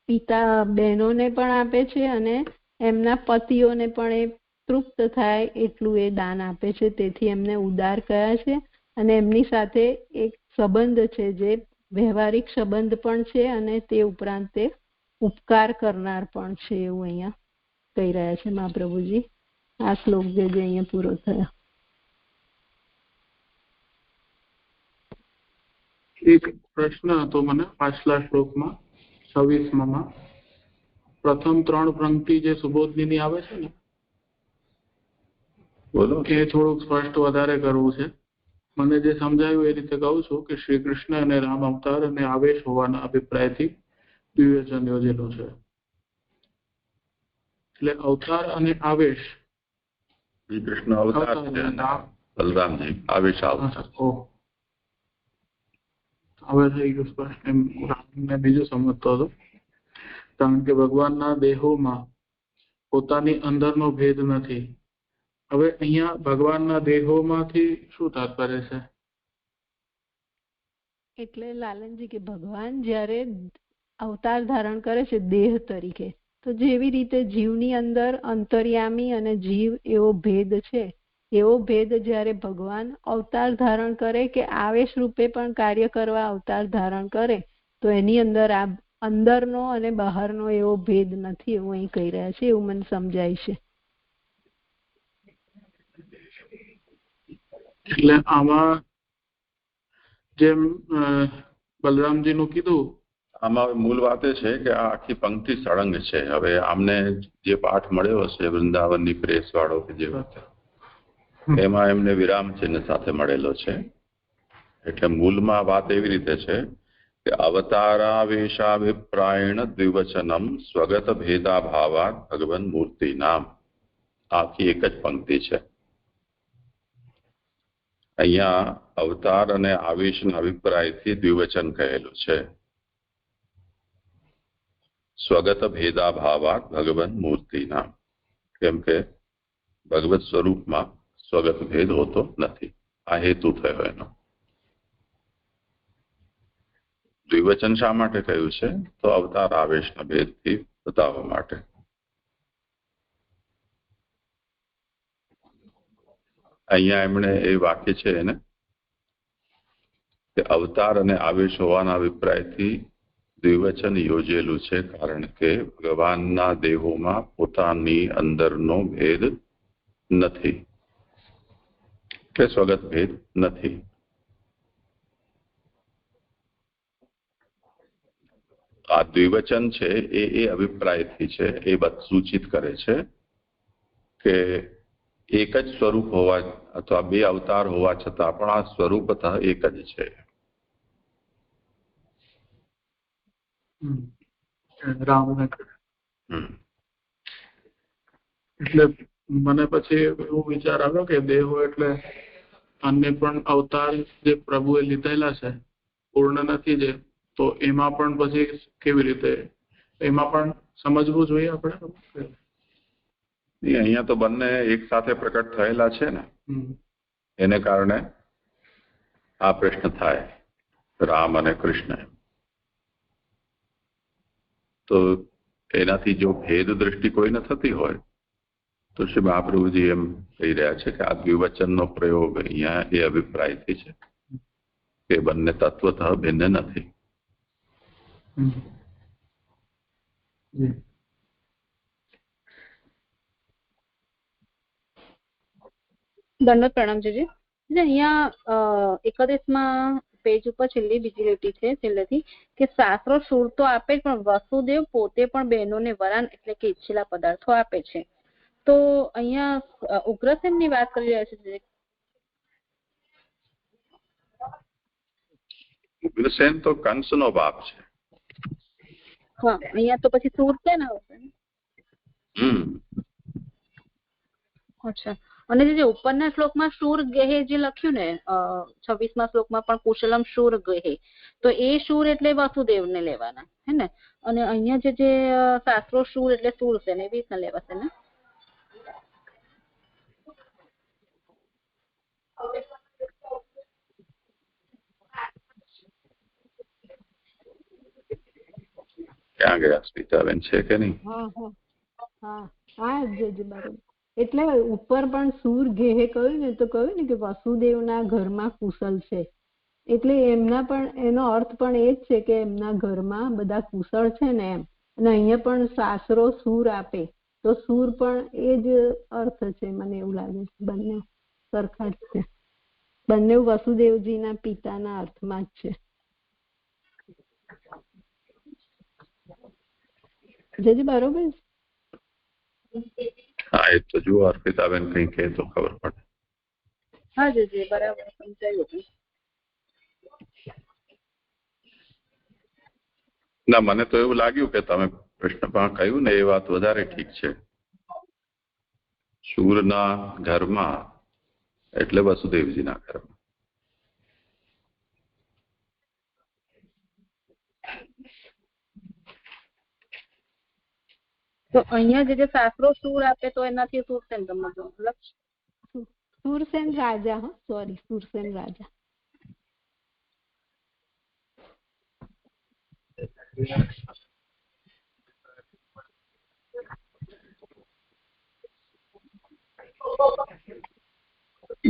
B: પિતા બહેનોને પણ આપે છે અને એમના પતિઓને પણ એ તૃપ્ત થાય એટલું એ દાન આપે છે. તેથી એમને ઉદાર કહ્યા છે. અને એમની સાથે એક સંબંધ છે જે વ્યવહારિક સંબંધ પણ છે અને તે ઉપરાંત તે ઉપકાર કરનાર પણ છે, એવું અહીંયા કહી રહ્યા છે મહાપ્રભુજી. આ શ્લોક જે અહીંયા પૂરો થયો.
C: એક પ્રશ્ન હતો મને પાછલા શ્લોકમાં 26માં પ્રથમ 3 પંક્તિ જે સુબોધની આવે છે ને
A: બોલો,
C: એ થોડુંક સ્પષ્ટ વધારે કરવું છે. મને જે સમજાયું એ રીતે કહું છું કે શ્રી કૃષ્ણ અને રામ અવતાર અને આવેશ હોવાના અભિપ્રાયથી દ્વિવચન યોજેલું છે. એટલે અવતાર અને આવેશ,
A: શ્રી કૃષ્ણ અવતાર છે અને બલરામજી આવેશ આવશે.
C: હવે થઈ ગયું સ્પષ્ટ. એમ રામને બીજું સમજતો હતો, કારણ કે ભગવાનના દેહોમાં પોતાની અંદરનો ભેદ નથી. હવે અહીંયા ભગવાનના દેહોમાંથી શું તાત્પર્ય છે?
B: એટલે લાલનજી કે ભગવાન જ્યારે અવતાર ધારણ કરે છે દેહ તરીકે, તો જેવી રીતે જીવની અંદર અંતર્યામી અને જીવ એવો ભેદ છે, એવો ભેદ જ્યારે ભગવાન અવતાર ધારણ કરે કે આવેશ રૂપે પણ કાર્ય કરવા અવતાર ધારણ કરે તો એની અંદર આ અંદરનો અને બહારનો એવો ભેદ નથી, એવું અહીં કહી રહ્યા છે. એવું મને સમજાય છે.
C: એટલે આમાં જેમ બલરામજીનું કીધું,
A: આમાં મૂળ વાત એ છે કે આ આખી પંક્તિ સળંગ છે. હવે આમને જે પાઠ મળ્યો હશે વૃંદાવનની પ્રેસ વાળો કે જે એમાં એમને વિરામ ચિહ્ન સાથે મળેલો છે. એટલે મૂળમાં વાત એવી રીતે છે કે અવતારાવેશાભિપ્રાયણ દ્વિવચનમ સ્વગત ભેદાભાવાત ભગવન મૂર્તિ નામ. આખી એક જ પંક્તિ છે. અહીંયા અવતાર અને આવેશના અભિપ્રાયથી દ્વિવચન કહેલું છે. સ્વગત ભેદાભાવાત ભગવન મૂર્તિ નામ, કેમ કે ભગવત સ્વરૂપમાં સ્વગત ભેદ હોતો નથી. આ હેતુ થયો એનો. દ્વિવચન શા માટે કહ્યું છે? તો અવતાર આવેશના ભેદથી બતાવવા માટે. અહીંયા એમણે એ વાક્ય છે એને કે અવતાર અને આવેશ હોવાના અભિપ્રાયથી દ્વિવચન યોજેલું છે, કારણ કે ભગવાનના દેહોમાં પોતાની અંદરનો ભેદ નથી કે સ્વગત ભેદ નથી. આ દ્વિવચન છે એ અભિપ્રાયથી છે. એ સૂચિત કરે છે કે એક જ સ્વરૂપ હોવા અથવા બે અવતાર હોવા છતાં પણ આ સ્વરૂપતઃ એક જ છે.
C: રામ ને એટલે મને પછી એવો વિચાર આવ્યો કે દેહો એટલે અન્ય પણ અવતાર જે પ્રભુએ લીધેલા છે પૂર્ણ નથી જે, તો એમાં પણ પછી કેવી રીતે એમાં પણ સમજવું જોઈએ આપણે?
A: અહીંયા તો બંને એક સાથે પ્રકટ થયેલા છે ને, એને કારણે આ પ્રશ્ન થાય રામ અને કૃષ્ણ. તો એનાથી જો ભેદ દ્રષ્ટિ કોઈને થતી હોય તો શ્રી મહાપ્રભુજી એમ કહી રહ્યા છે કે આ દ્વિવચનનો પ્રયોગ અહીંયા એ અભિપ્રાયથી છે કે બંને તત્વતઃ ભિન્ન નથી.
F: દંડવત પ્રણામ જીજી. અહીંયા 31માં પેજ ઉપર છેલ્લી બીજી લીટી છે છેલ્લેથી કે શાસ્ત્રો સુર તો આપે જ, પણ વસુદેવ પોતે પણ બહેનોને વરાન એટલે કે ઈચ્છેલા પદાર્થો આપે છે. તો અહીંયા ઉગ્રસેનની વાત કરી રહ્યા છે.
A: ઉગ્રસેન તો કંસનો બાપ છે.
F: હા, અહીંયા તો પછી સુર છે ને. અચ્છા, અને જે ઉપરના શ્લોકમાં શૂર ગેહે જે લખ્યું ને 26મા શ્લોકમાં પણ કુશલમ શૂર ગેહે, તો એ શૂર એટલે વસુદેવને લેવાના હે ને, અને અહીંયા જે શાસ્ત્રો શૂર એટલે શૂરસેન એવી રીતના લેવાશે ને.
A: ક્યાં ગયા સ્મિતાબેન, છે કે નહીં?
B: બરોબર. એટલે ઉપર પણ સૂર ગેહે કહ્યું ને, તો કહ્યું ને કે વસુદેવના ઘરમાં કુશલ છે, એટલે એમના પણ એનો અર્થ પણ એ જ છે કે એમના ઘરમાં બધા કુશળ છે ને એમ. અને અહીંયા પણ શાસ્ત્રો સૂર આપે, તો સૂર પણ એ જ અર્થ છે, મને એવું લાગે છે. બંને સરખા જ છે, બંને વસુદેવજીના પિતાના અર્થમાં જ છે. જજી બરોબર.
A: હા, એ તો જુઓ અર્પિતાબેન કઈ કહે તો ખબર પડે.
F: હા જી બરાબર સમજાયું.
A: ના, મને તો એવું લાગ્યું કે તમે કૃષ્ણમાં કહ્યું ને એ વાત વધારે ઠીક છે. શૂરના ઘરમાં એટલે વસુદેવજીના ઘરમાં.
F: તો અહીંયા જે શાસ્ત્રો સૂર આપે તો એનાથી સુરસેન સમજો.
B: સુરસેન રાજા, સોરી, સુરસેન રાજા.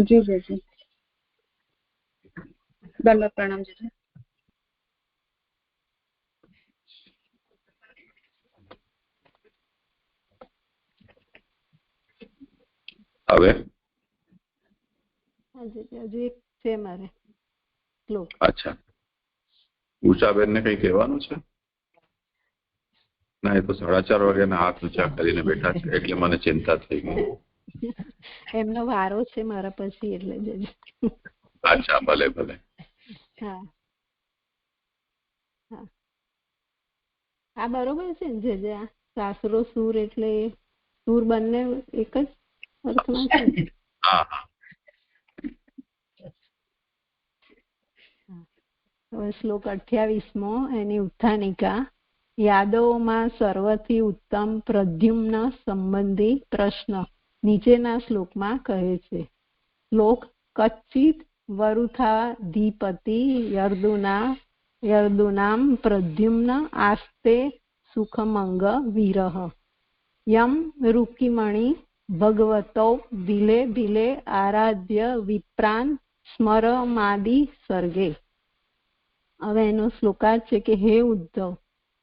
F: જી જી દંડ પ્રણામ જી.
A: હવે
B: હજુ એક છે મારે શ્લોક.
A: અચ્છા, ઉષાબેન ને કઈ કહેવાનું છે? ના, એ તો 4:30 વાગ્યાના હાથ ઊંચા કરીને બેઠા છે, એટલે મને ચિંતા થઈ ગઈ.
B: એમનો વારો છે મારા પછી, એટલે જ.
A: અચ્છા, ભલે ભલે.
B: હા હા, આ બરોબર છે ને. જે આ શાસ્ત્રો સૂર એટલે સૂર બંને એક જ અર્થમાં છે.
A: હા હા.
B: હવે શ્લોક 28મો, એની ઉત્થાનિકા. યાદવોમાં સર્વથી ઉત્તમ પ્રદ્યુમ્ન સંબંધી પ્રશ્ન નીચેના શ્લોકમાં કહે છે. શ્લોક. કચ્ચિત વરુથાધિપતિ યર્દુનામ પ્રદ્યુમ્ન આસ્તે સુખમંગ વિરહ યમ રુકિમણિ ભગવતો ભિલે ભિલે આરાધ્ય વિપ્રાન સ્મરમાદિ સર્ગે. હવે એનો શ્લોકાર્થ છે કે હે ઉદ્ધવ,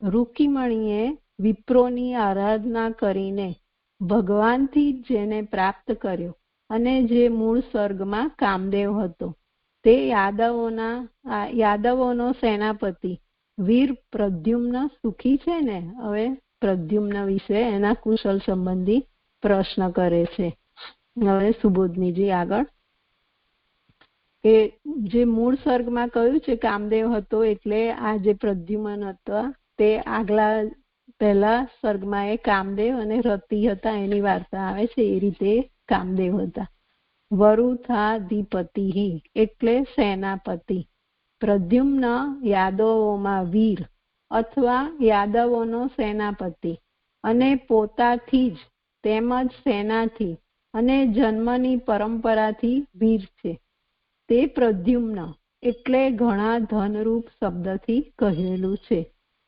B: રુકિમણીએ વિપ્રોની આરાધના કરીને ભગવાનથી જેને પ્રાપ્ત કર્યો અને જે મૂળ સ્વર્ગમાં કામદેવ હતો, તે યાદવોનો સેનાપતિ વીર પ્રદ્યુમ્ન સુખી છે ને. હવે પ્રદ્યુમ્ન વિશે એના કુશલ સંબંધી પ્રશ્ન કરે છે. હવે સુબોધનીજી આગળ. એ જે મૂળ સ્વર્ગમાં કહ્યું છે કામદેવ હતો, એટલે આ જે પ્રદ્યુમ્ન હતા તે આગલા પહેલા સ્વર્ગમાં એ કામદેવ અને રતિ હતા, એની વાર્તા આવે છે. એ રીતે કામદેવ હતા. વરુથાધિપતિ એટલે સેનાપતિ. પ્રદ્યુમ્ન યાદવોમાં વીર અથવા યાદવોનો સેનાપતિ, અને પોતાથી જ તેમજ સેનાથી અને જન્મની પરંપરાથી વીર છે. તે પ્રદ્યુમ્ન એટલે ઘણા ધનરૂપ શબ્દથી કહેલું છે.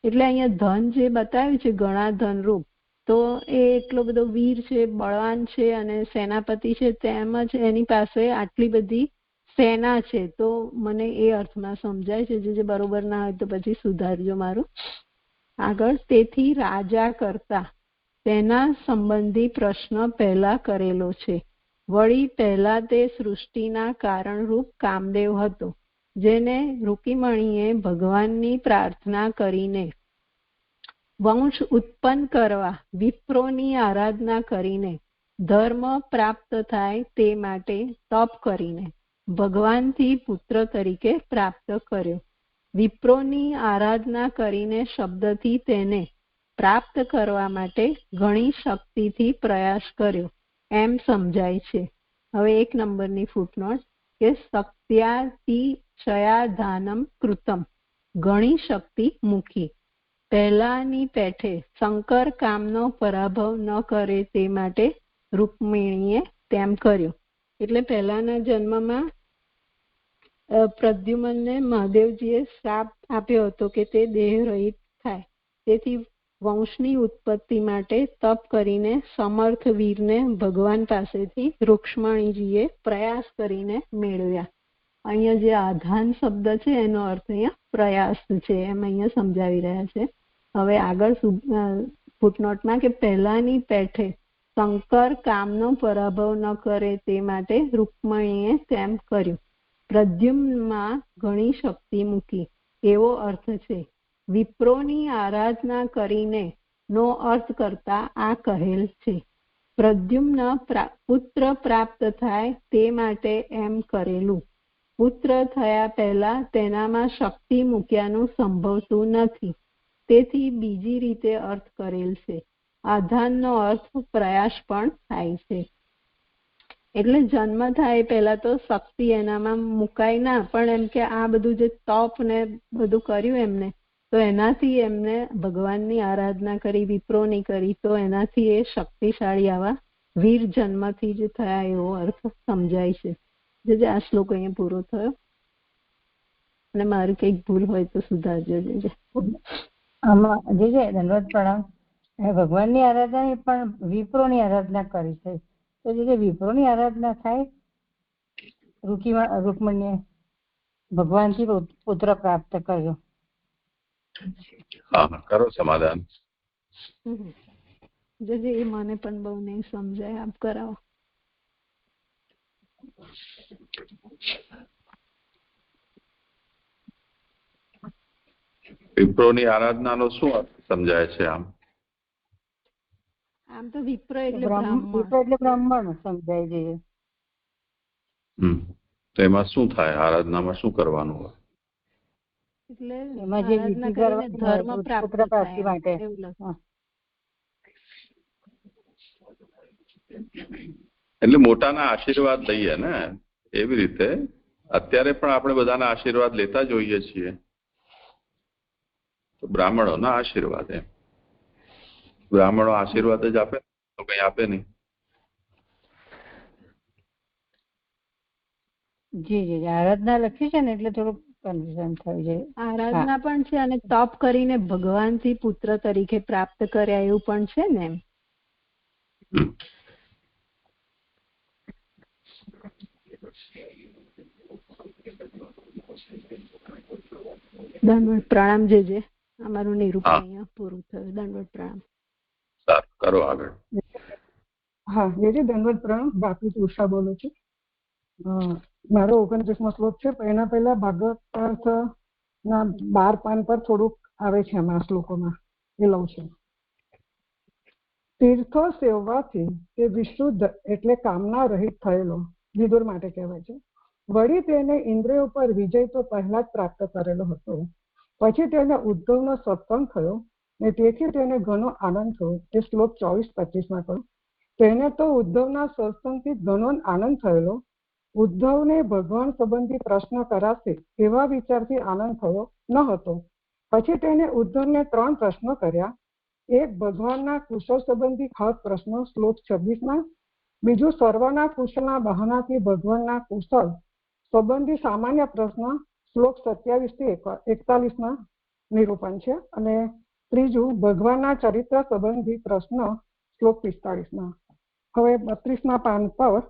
B: એટલે અહીંયા ધન જે બતાવ્યું છે ઘણા ધનરૂપ, તો એ એટલો બધો વીર છે, બળવાન છે અને સેનાપતિ છે, તેમજ એની પાસે આટલી બધી સેના છે. તો મને એ અર્થમાં સમજાય છે. જે બરોબર ના હોય તો પછી સુધારજો મારું. આગળ. તેથી રાજા કરતા તેના સંબંધી પ્રશ્ન પહેલા કરેલો છે. વળી પહેલા તે સૃષ્ટિના કારણરૂપ કામદેવ હતો, જેને રુકિમણીએ ભગવાનની પ્રાર્થના કરીને વંશ ઉત્પન્ન કરવા વિપ્રોની આરાધના કરીને ધર્મ પ્રાપ્ત થાય તે માટે તપ કરીને ભગવાનથી પુત્ર તરીકે પ્રાપ્ત કર્યો. વિપ્રોની આરાધના કરીને શબ્દથી તેને પ્રાપ્ત કરવા માટે ઘણી શક્તિથી પ્રયાસ કર્યો એમ સમજાય છે. હવે 1 નંબરની ફૂટનોટ કે શક્ત્યાતિશયાધાનમ કૃતમ ઘણી શક્તિ મૂકી. પહેલાની પેઠે શંકર કામનો પરાભવ ન કરે તે માટે રૂકમિણીએ તેમ કર્યું. એટલે પહેલાના જન્મમાં પ્રદ્યુમ્નને મહાદેવજીએ શ્રાપ આપ્યો હતો કે તે દેહ રહિત થાય. તેથી વંશની ઉત્પત્તિ માટે તપ કરીને સમર્થ વીરને ભગવાન પાસેથી રૂક્ષ્મણીજીએ પ્રયાસ કરીને મેળવ્યા. અહીંયા જે આધાન શબ્દ છે એનો અર્થ અહીંયા પ્રયાસ છે એમ અહીંયા સમજાવી રહ્યા છે. હવે આગળ ફૂટનોટમાં કે પહેલાની પેઠે શંકર કામનો પરાભવ ન કરે તે માટે રૂક્ષ્મણીએ તેમ કર્યું. પ્રદ્યુમ્નમાં ઘણી શક્તિ મૂકી એવો અર્થ છે. વિપ્રોની આરાધના કરીને નો અર્થ કરતા આ કહેલ છે. પ્રદ્યુમ્ન પુત્ર પ્રાપ્ત થાય તે માટે એમ કરેલું. પુત્ર થયા પહેલા તેનામાં શક્તિ મૂક્યાનું સંભવતું નથી. તેથી બીજી રીતે અર્થ કરેલ છે. આધાનનો અર્થ પ્રયાસ પણ થાય છે. એટલે જન્મ થાય પહેલા તો શક્તિ એનામાં મુકાય ના, પણ એમ કે આ બધું જે તપ ને બધું કર્યું એમને, તો એનાથી એમને ભગવાનની આરાધના કરી, વિપ્રોની કરી, તો એનાથી એ શક્તિશાળી આવા વીર જન્મથી જ થયા એવો અર્થ સમજાય છે. જે આ શ્લોક અહીંયા પૂરો થયો. અને મારું કંઈક ભૂલ હોય તો સુધારજો.
D: આમાં જે દંડવત પ્રણામ. ભગવાનની આરાધના પણ વિપ્રોની આરાધના કરી છે. તો જે વિપ્રોની આરાધના થાય, રૂકમણીએ ભગવાનથી પુત્ર પ્રાપ્ત કર્યો.
A: કરો સમાધાન.
B: જે એ મને પણ બહુ નહીં સમજાય, આપ કરાવો.
A: વિપ્રોની આરાધનાનો શું અર્થ સમજાય છે? આમ
B: તો વિપ્ર એટલે
D: બ્રાહ્મણ સમજાય છે.
A: તો એમાં શું થાય? આરાધનામાં શું કરવાનું હોય?
B: એટલે
D: એમાં જે વિધિ કરવાની
B: ધર્મ પ્રાપ્તિ
D: માટે.
A: એટલે મોટાના આશીર્વાદ લઈએ ને, એવી રીતે અત્યારે પણ આપણે બધાના આશીર્વાદ લેતા જોઈએ છીએ. તો બ્રાહ્મણોના આશીર્વાદ, એમ બ્રાહ્મણો આશીર્વાદ જ આપે, તો કઈ આપે નહીં.
D: જી આરાધના લખી છે ને એટલે થોડું કન્ફ્યુઝન થયું છે.
B: આરાધના પણ છે અને તપ કરીને ભગવાનથી પુત્ર તરીકે પ્રાપ્ત કર્યા એવું પણ છે ને. દંડવત પ્રણામ. જે અમારું નિરૂપણ અહીંયા પૂરું થયું. દંડવત પ્રણામ.
A: સારું, કરો આગળ.
G: હા, જે દંડવત પ્રણામ. બાપુ ઉષા બોલું છું. મારો 29મો શ્લોક છે. એના પહેલા ભાગવત ના 12 પાન પર થોડુંક આવે છે આમાં શ્લોકોમાં, એ લઉં છું. તીર્થો સેવવાથી તે વિશુદ્ધ એટલે કામના રહિત થયેલો, વિદુર માટે કહેવાય છે. વળી તેને ઇન્દ્રિયો પર વિજય તો પહેલા જ પ્રાપ્ત કરેલો હતો. પછી તેને ઉદ્ધવનો સત્સંગ થયો ને તેથી તેને ઘણો આનંદ થયો. એ શ્લોક 24-25માં કહ્યું. તેને તો ઉદ્ધવના સત્સંગથી ઘણો આનંદ થયેલો. ઉદ્ધવને ભગવાન સંબંધી પ્રશ્ન કરાશે એવા વિચારથી આનંદ થયો ન હતો. પછી તેને ઉદ્ધવને 3 પ્રશ્નો કર્યા. એક ભગવાનના કુશળ સંબંધી ખાસ પ્રશ્નો શ્લોક 26માં, બીજું સર્વના કુશળના બહાનાથી ભગવાનના કુશળ સંબંધી સામાન્ય પ્રશ્ન શ્લોક 27-41માં નિરૂપણ છે, અને ત્રીજું ભગવાનના ચરિત્ર સંબંધી પ્રશ્ન શ્લોક 45માં. હવે 32મા પાન પર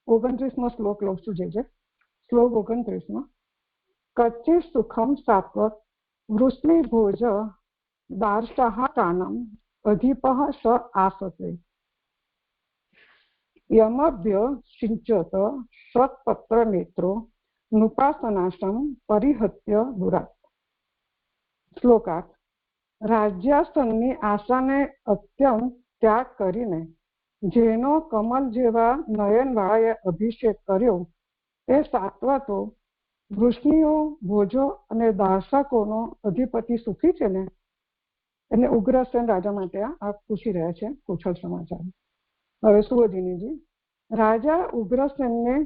G: 29મો શ્લોક લઉં છું. જે શ્લોક 29માં, કચ્ચિ સુખમ સાત્વત વૃષ્ણિ ભોજ દાર્શાહ કાનમ અધિપઃ સ આસતે યમભ્ય સિંચત સત્પત્ર નેત્રો નુપાસનાશમ પરિહત્ય દુરાત. શ્લોકાર્થ. રાજ્યાસનની આશાને અત્યંત ત્યાગ કરીને જેનો કમલ જેવા નયનવાળાએ અભિષેક કર્યો તે સાત્વતો, વૃષ્ણિઓ, ભોજો અને દાર્શકોનો અધિપતિ સુખી છે ને. એને ઉગ્રસેન રાજા માટે આ પૂછી રહ્યા છે કુશળ સમાચાર. હવે સુવર્ધિનીજી. રાજા ઉગ્રસેનને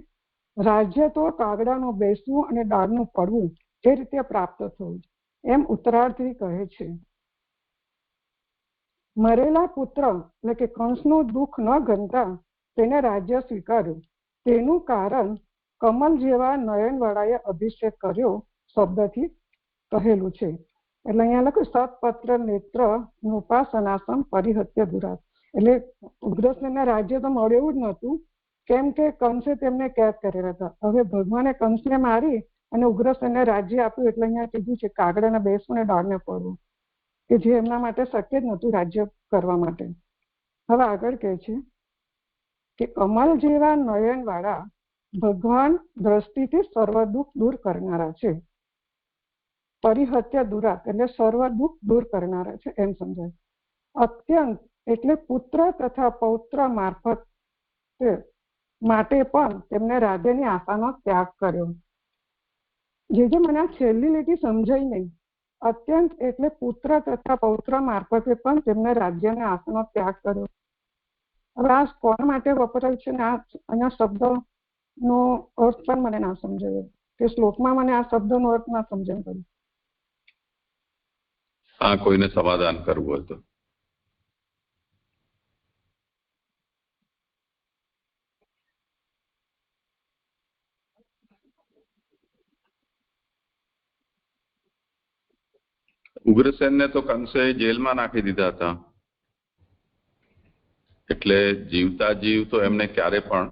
G: રાજ્ય તો કાગડાનું બેસવું અને દાળનું પડવું એ રીતે પ્રાપ્ત થયું એમ ઉત્તરાર્ધી કહે છે. મરેલા પુત્ર એટલે કે કંસનું દુઃખ ન ગણતા તેને રાજ્ય સ્વીકાર્યું. તેનું કારણ કમલ જેવા નયનવાળાએ અભિષેક કર્યો શબ્દથી કહેલું છે. એટલે અહીંયા લખ્યું સત્પત્ર નેત્ર નૃપાસનાસમ પરિહત્ય દુરાત. એટલે ઉગ્રસેનને રાજ્ય તો મળ્યું એવું જ નહોતું, કેમ કે કંસે તેમને કેદ કરેલા હતા. હવે ભગવાને કંસને મારી અને ઉગ્રસેનને રાજ્ય આપ્યું. એટલે અહીંયા કીધું છે કાગડાને બેસવું ને દાળને પડવું, કે જે એમના માટે શક્ય જ નહોતું રાજ્ય કરવા માટે. હવે આગળ કહે છે કે કમલ જેવા નયન વાળા ભગવાન દ્રષ્ટિથી સર્વ દુઃખ દૂર કરનારા છે. પરિહત્ય દુરાત એટલે સર્વ દુઃખ દૂર કરનારા છે એમ સમજાય. અત્યંત એટલે પુત્ર તથા પૌત્ર મારફત માટે પણ તેમને રાજ્યની આશાનો ત્યાગ કર્યો. જે મને આ છેલ્લી લીટી સમજાઈ નહીં. અત્યંત એટલે પુત્ર તથા પૌત્ર મારફતે પણ તેમને રાજ્યની આશાનો ત્યાગ કર્યો. હવે આ કોણ માટે વપરાય છે ને આ અહીંયા શબ્દનો અર્થ પણ મને ના સમજાયો, કે શ્લોકમાં મને આ શબ્દનો અર્થ ના સમજાય પડ્યો.
A: આ કોઈને સમાધાન કરવું હતું. ઉગ્રસેનને તો કંસે જેલમાં નાખી દીધા હતા, એટલે જીવતા જીવ તો એમને ક્યારે પણ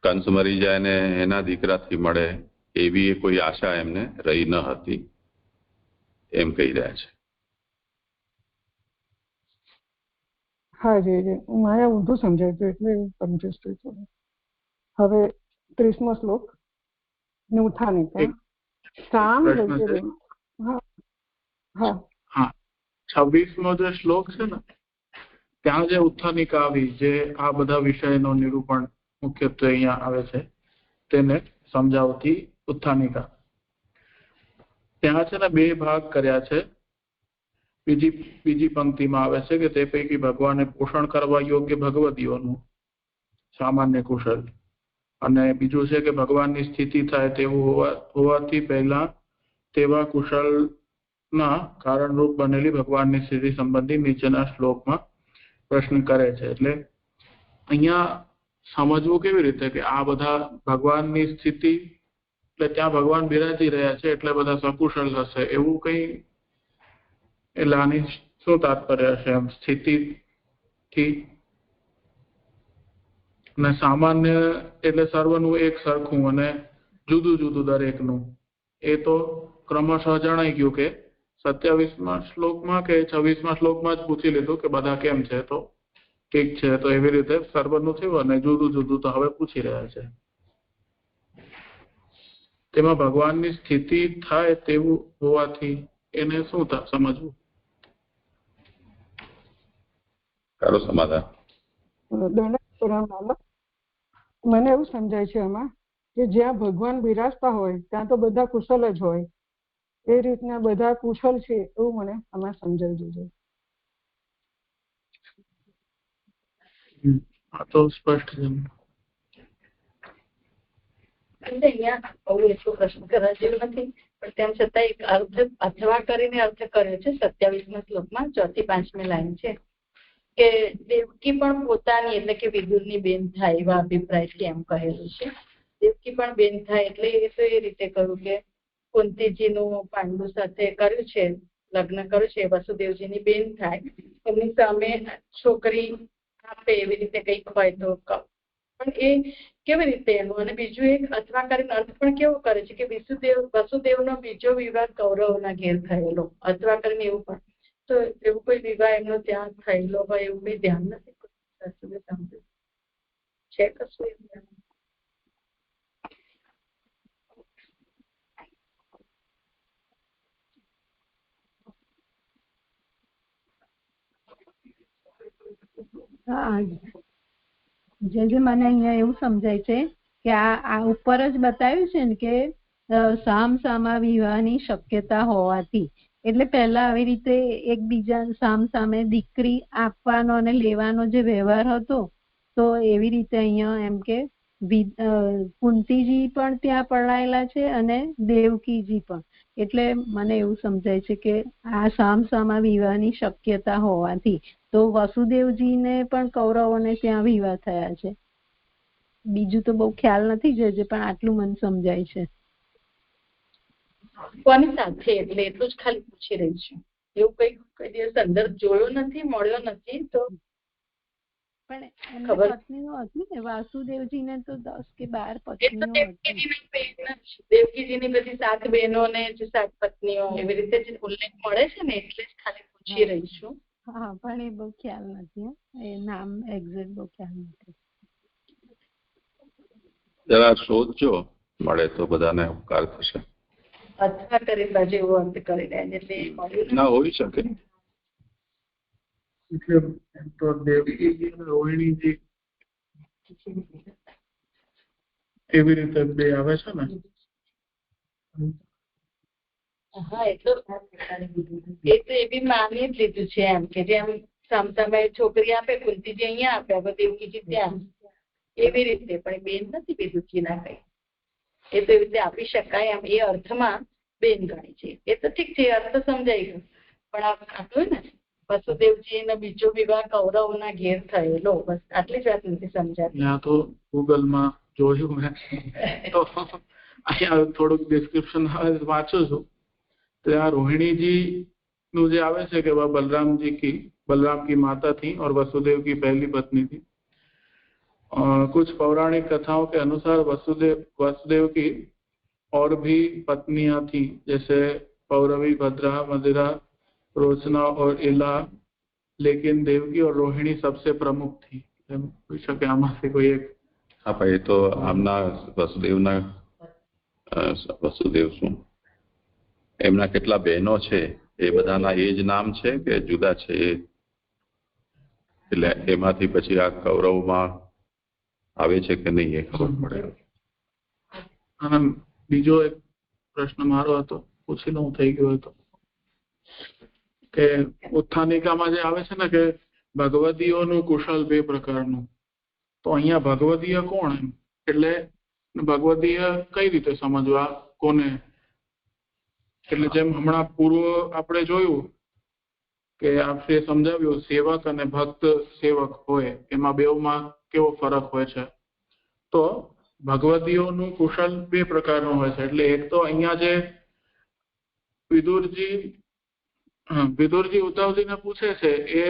A: કંસ મરી જાય ને એના દીકરાથી મળે એવી કોઈ આશા એમને રહી ન હતી એમ કહી રહ્યા છે.
G: હા જી મારે ઊંધું સમજાયું એટલે એવું કન્ફ્યુઝ થઈ થોડું. હવે 30મો શ્લોક ઉત્થાનિકા. સામ
C: હા 26મો જે શ્લોક છે ને ત્યાં જે ઉત્થાનિકા આવી, જે આ બધા વિષયનો નિરૂપણ મુખ્યત્વે અહીંયા આવે છે તેને સમજાવતી ઉત્થાનિકા. ત્યાં છે ને 2 ભાગ કર્યા છે. બીજી પંક્તિમાં આવે છે કે તે પૈકી ભગવાને પોષણ કરવા યોગ્ય ભગવતીઓનું સામાન્ય કુશલ, અને બીજું છે કે ભગવાનની સ્થિતિ થાય તેવું હોવાથી પહેલા તેવા કુશલના કારણરૂપ બનેલી ભગવાનની સ્થિતિ સંબંધી નીચેના શ્લોકમાં પ્રશ્ન કરે છે. એટલે અહીંયા સમજવું કેવી રીતે કે આ બધા ભગવાનની સ્થિતિ એટલે ત્યાં ભગવાન બિરાજી રહ્યા છે એટલે બધા સકુશલ હશે એવું કઈ, એટલે આની શું તાત્પર્ય હશે એમ સ્થિતિથી? અને સામાન્ય એટલે સર્વનું એક સરખું અને જુદું જુદું દરેકનું. એ તો ક્રમશઃ જણાઈ ગયું કે 27મા શ્લોકમાં કે 26મા શ્લોકમાં જ પૂછી લીધું કે બધા કેમ છે, તો ઠીક છે. તો એવી રીતે સર્વનું થયું અને જુદું જુદું તો હવે પૂછી રહ્યા છે. તેમાં ભગવાનની સ્થિતિ થાય તેવું હોવાથી એને શું સમજવું?
A: કરો સમાધાન.
G: મને એવું સમજાય છે એમાં કે જ્યાં ભગવાન બિરાજતા હોય ત્યાં તો બધા કુશલ જ હોય, એ રીતના બધા કુશલ છે એવું મને આમાં સમજાવી દીધું.
C: આ તો સ્પષ્ટ છે.
E: અહીંયા બહુ એટલો પ્રશ્ન કરવા જેવું નથી, પણ તેમ છતાં એક અર્થ અથવા કરીને અર્થ કર્યો છે 27મા શ્લોકમાં 4થી 5મી લાઈન છે કે દેવકી પણ પોતાની એટલે કે વિદુરની બેન થાય એવા અભિપ્રાયથી એમ કહેલું છે. દેવકી પણ બેન થાય એટલે એ તો એ રીતે કહ્યું કે કુંતીજીનું પાંડુ સાથે કર્યું છે, લગ્ન કર્યું છે, વસુદેવજીની બેન થાય, એમની સામે છોકરી આપે એવી રીતે કંઈક હોય તો. પણ એ કેવી રીતે એનું? અને બીજું એક અથવા કરીને અર્થ પણ કેવો કરે છે કે વસુદેવનો બીજો વિવાહ કૌરવના ઘેર થયેલો, અથવા કરીને એવું પણ. તો એવું કોઈ વિવાહ એમનો ત્યાં થયેલો હોય એવું કઈ ધ્યાન નથી છે કશું એવું?
B: જે મને અહીંયા એવું સમજાય છે કે આ ઉપર જ બતાવ્યું છે ને કે સામસામા વિવાહની શક્યતા હોવાથી, એટલે પહેલા આવી રીતે એકબીજા સામસામે દીકરી આપવાનો અને લેવાનો જે વ્યવહાર હતો તો એવી રીતે અહીંયા એમ કે કુંતીજી પણ ત્યાં પરણાયેલા છે અને દેવકીજી પણ. એટલે મને એવું સમજાય છે કે આ સામસામા વિવાહની શક્યતા હોવાથી તો વસુદેવજીને પણ કૌરવોને ત્યાં વિવાહ થયા છે. બીજું તો બહુ ખ્યાલ નથી જજે, પણ આટલું મને સમજાય છે.
E: કોની સાથે એટલે એટલું જ ખાલી પૂછી રહી છું. એવું કઈ દિવસ સંદર્ભ જોયો નથી, મળ્યો નથી. તો
B: પણ એમને પત્નીઓ હતી ને, વાસુદેવજીને તો 10 કે 12 પત્નીઓ હતી.
E: દેવકીજીની બધી 7 બહેનો ને 7 પત્નીઓ એવી રીતે જ ઉલ્લેખ મળે છે ને, એટલે જ ખાલી પૂછી રહી છું.
B: હા, પણ એ બહુ ખ્યાલ નથી, એ નામ એક્ઝેક્ટ બહુ ખ્યાલ નથી.
A: જરા શોધજો, મળે તો બધાને ઉપકાર થશે.
E: અથવા કરી બાજુ એવો અંત કરી દે એટલે
A: ના હોઈ શકે.
C: એટલે તો દેવકીજી અને રોહિણીજી એવી રીતે બે આવે છે ને.
E: હા, એ તો બી માની જ લીધું છે એમ કે જેમ સામસામે છોકરી આપે, કુંતીજી અહીંયા આપે, હવે દેવકીજી ત્યાં, એવી રીતે. પણ બેન નથી વિદુષી ના કઈ, એ તો એવી રીતે આપી શકાય એમ એ અર્થમાં બેન ગણી છે. એ તો ઠીક છે, અર્થ સમજાઈ ગયો. પણ આટલું ને વસુદેવજી નો બીજો વિવાહ કૌરવના ઘેર થયેલો, બસ આટલી જ વાત નથી સમજાતી.
C: ત્યાં તો ગૂગલમાં જોયું મેં, તો અહીંયા થોડુંક ડિસ્ક્રિપ્શન વાંચું છું. तो यहाँ रोहिणी जी नु जे आवे छे कि वह बलराम की माता थी और वसुदेव की पहली पत्नी थी। कुछ पौराणिक कथाओं के अनुसार वसुदेव की और भी पत्नियां थी, जैसे पौरवी, भद्रा, मदिरा, रोचना और इला, लेकिन देवकी और रोहिणी सबसे प्रमुख थी। शके आमा से कोई एक?
A: हाँ भाई, तो आमना वसुदेव શું એમના કેટલા બહેનો છે એ બધાના એ જ નામ છે કે જુદા છે? એટલે એમાંથી પછી આ કૌરવમાં આવે છે કે નહીં એ ખબર પડે.
C: અને બીજો એક પ્રશ્ન મારો હતો, પૂછી લઉં, થઈ ગયો હતો, કે ઉત્થાનિકામાં જે આવે છે ને કે ભગવદીઓનું કુશલ 2 પ્રકારનું, તો અહીંયા ભગવદીય કોણ એમ? એટલે ભગવદીય કઈ રીતે સમજવા, કોને? એટલે જેમ હમણાં પૂર્વ આપણે જોયું કે આપણે સમજાવ્યું સેવક અને ભક્ત સેવક હોય, એમાં બેવમાં કેવો ફરક હોય છે. તો ભગવદીઓનું કુશલ 2 પ્રકારનું હોય છે. એટલે એક તો અહીંયા જે વિદુરજી ઉદ્ધવજીને પૂછે છે એ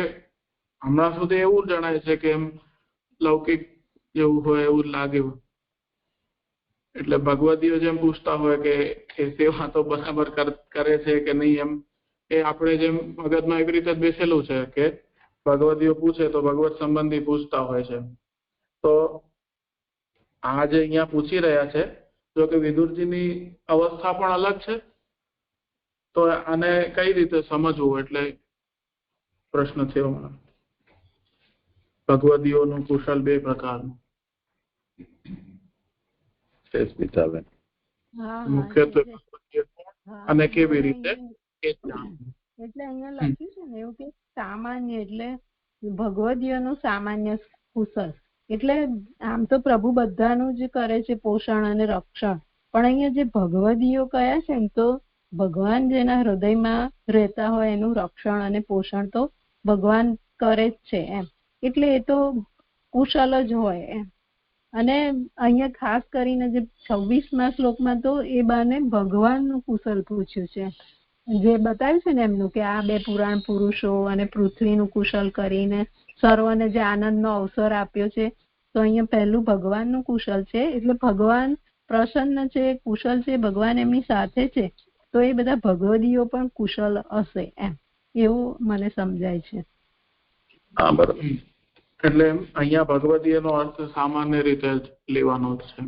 C: હમણાં સુધી એવું જણાય છે કે એમ લૌકિક જેવું હોય એવું લાગ્યું. એટલે ભગવદીઓ જેમ પૂછતા હોય કે એ સેવા તો બરાબર કરે છે કે નહીં, એમ એ આપણે જેમ મગજમાં એવી રીતે જ બેસેલું છે કે ભગવદીઓ પૂછે તો ભગવત સંબંધી પૂછતા હોય છે. તો આ જે અહીંયા પૂછી રહ્યા છે, જો કે વિદુરજીની અવસ્થા પણ અલગ છે, તો આને કઈ રીતે સમજવું? એટલે પ્રશ્ન થયો મને. ભગવદીઓનું કુશલ 2 પ્રકારનું મુખ્યત્વે અને કેવી રીતે?
B: એટલે અહીંયા લખ્યું છે ને એવું કે સામાન્ય, એટલે ભગવદીયનું સામાન્ય કુશલ. એટલે આમ તો પ્રભુ બધાનું જ કરે છે પોષણ અને રક્ષણ, પણ અહીંયા જે ભગવદીયો કયા છે ને, તો ભગવાન જેના હૃદયમાં રહેતા હોય એનું રક્ષણ અને પોષણ તો ભગવાન કરે જ છે એમ. એટલે એ તો કુશલ જ હોય એમ. અને અહીંયા ખાસ કરીને જે 26મા શ્લોકમાં તો એ બાને ભગવાનનું કુશલ પૂછ્યું છે, જે બતાવ્યું છે ને એમનું કે આ 2 પુરાણ પુરુષો અને પૃથ્વીનું કુશલ કરીને સર્વને જે આનંદનો અવસર આપ્યો છે. તો અહીંયા પહેલું ભગવાનનું કુશલ છે, એટલે ભગવાન પ્રસન્ન છે, કુશલ છે, ભગવાન એમની સાથે છે, તો એ બધા ભગવદીઓ પણ કુશલ હશે એમ, એવું મને સમજાય છે.
A: હા, બરાબર.
C: એટલે અહીંયા ભગવદીયનો અર્થ સામાન્ય રીતે જ લેવાનો છે.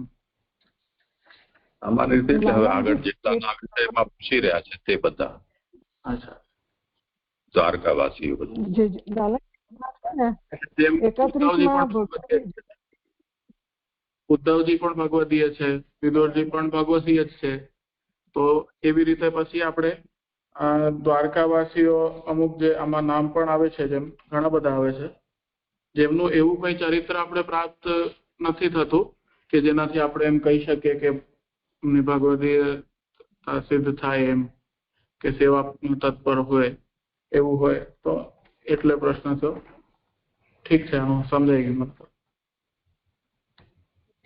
A: સામાન્ય રીતે એટલે હવે આગળ જેટલા નામ છે એમાં પૂછી રહ્યા છે તે બધા.
C: અચ્છા,
A: દ્વારકાવાસીઓ બધા.
C: ઉદ્ધવજી પણ ભગવદીય છે, વિદુરજી પણ ભગવદીય જ છે. તો એવી રીતે પછી આપણે દ્વારકાવાસીઓ અમુક જે આમાં નામ પણ આવે છે, જેમ ઘણા બધા આવે છે, જેમનું એવું કઈ ચરિત્ર આપણે પ્રાપ્ત નથી થતું કે જેનાથી આપણે એમ કહી શકીએ કે એમની ભગવદીય સિદ્ધ થાય એમ કે સેવા તત્પર હોય એવું હોય તો એટલે પ્રશ્ન તો ઠીક છે, હું સમજાઈ ગયું. મતલબ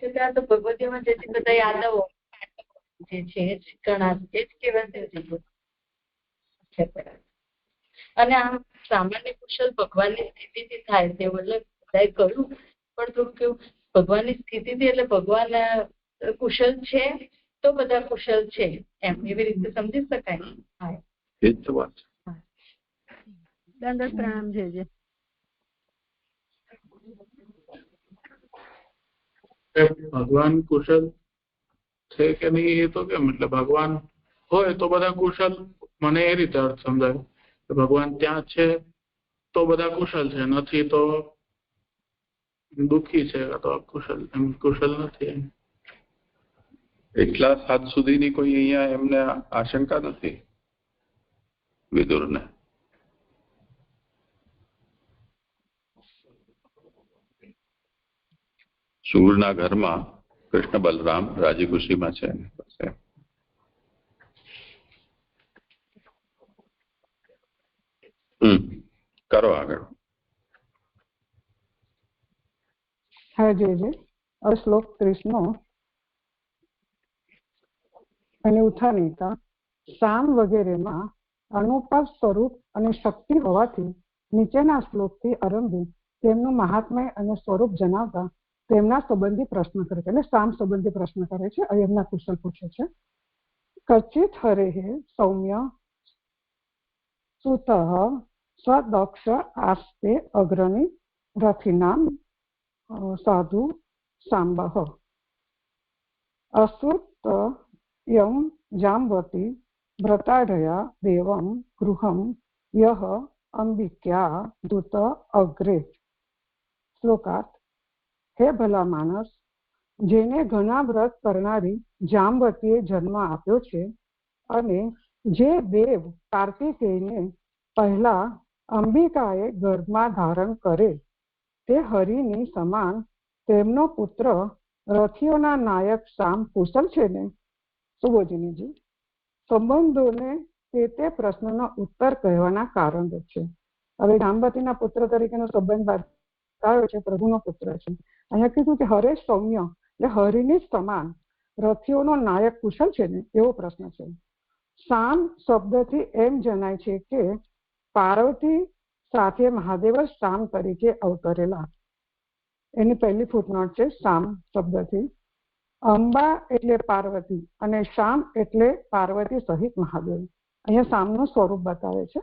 E: કે ત્યાં તો ભગવદીયમાં જે બધા યાદવો જે છે એ જ ઘણા એ જ કહેવાય. અને આમ સામાન્ય કુશલ ભગવાનની સ્થિતિથી થાય તેવું એટલે બધાએ કહ્યું, પણ થોડું કેવું ભગવાનની સ્થિતિથી એટલે ભગવાન કુશલ છે તો બધા કુશલ છે એમ એવી રીતે સમજી શકાય. હા
A: એ જ વાત છે.
B: દંડવત પ્રણામ છે.
C: ભગવાન કુશલ છે કે નહીં એ તો કેમ, એટલે ભગવાન હોય તો બધા કુશલ, મને એ રીતે અર્થ સમજાય કે ભગવાન ત્યાં છે તો બધા કુશલ છે, નથી તો દુઃખી છે તો કુશલ એમ કુશલ નથી એમ.
A: એટલા સાત સુધીની કોઈ અહીંયા એમને આશંકા નથી વિદુરને. શૂરના ઘરમાં કૃષ્ણ બલરામ રાજી ખુશીમાં છે. કરો આગળ.
G: હા જી. શ્લોક 30 અને ઉત્થાનિકા સામ વગેરેમાં અનુપમ સ્વરૂપ અને શક્તિ હોવાથી નીચેના શ્લોકથી આરંભી તેમનું મહાત્મ્ય અને સ્વરૂપ જણાવતા તેમના સંબંધી પ્રશ્ન કરે છે, એટલે સામ સંબંધી પ્રશ્ન કરે છે. એમના કુશલ પૂછે છે. કચિત હરેઃ સૌમ્ય સુતઃ સ્વદક્ષ આસ્તે અગ્રણી રથિનામ સાધુ સાંબઃ અસુત યમ જામ્બતી ભ્રતાઢયા દેવમ ગૃહમ યહ અંબિક્યા દૂત અગ્રે. શ્લોકાર્થ. હે ભલા માણસ, જેને ઘણા વ્રત કરનારી જાંબતીએ જન્મ આપ્યો છે અને જે દેવ કાર્તિકેયને પહેલા અંબિકાએ ગર્ભમાં ધારણ કરે તે હરિની સમાન તેમનો પુત્ર રથીઓના નાયક સામ કુશલ છે ને? સુબોધિનીજી, સંબંધોને તે પ્રશ્નનો ઉત્તર કહેવાના કારણ છે. હવે જાંબતીના પુત્ર તરીકેનો સંબંધ બતાવ્યો છે, પ્રભુનો પુત્ર છે. અહીંયા કીધું કે હરે સૌમ્ય એટલે હરિની સમાન રથીઓનો નાયક કુશલ છે ને, એવો પ્રશ્ન છે. સામ શબ્દથી એમ જણાય છે કે પાર્વતી સાથે મહાદેવ સામ તરીકે અવતરેલા. એની પહેલી ફૂટનોટ છે સામ શબ્દથી. અંબા એટલે પાર્વતી અને શામ એટલે પાર્વતી સહિત મહાદેવ. અહીંયા સામનું સ્વરૂપ બતાવે છે.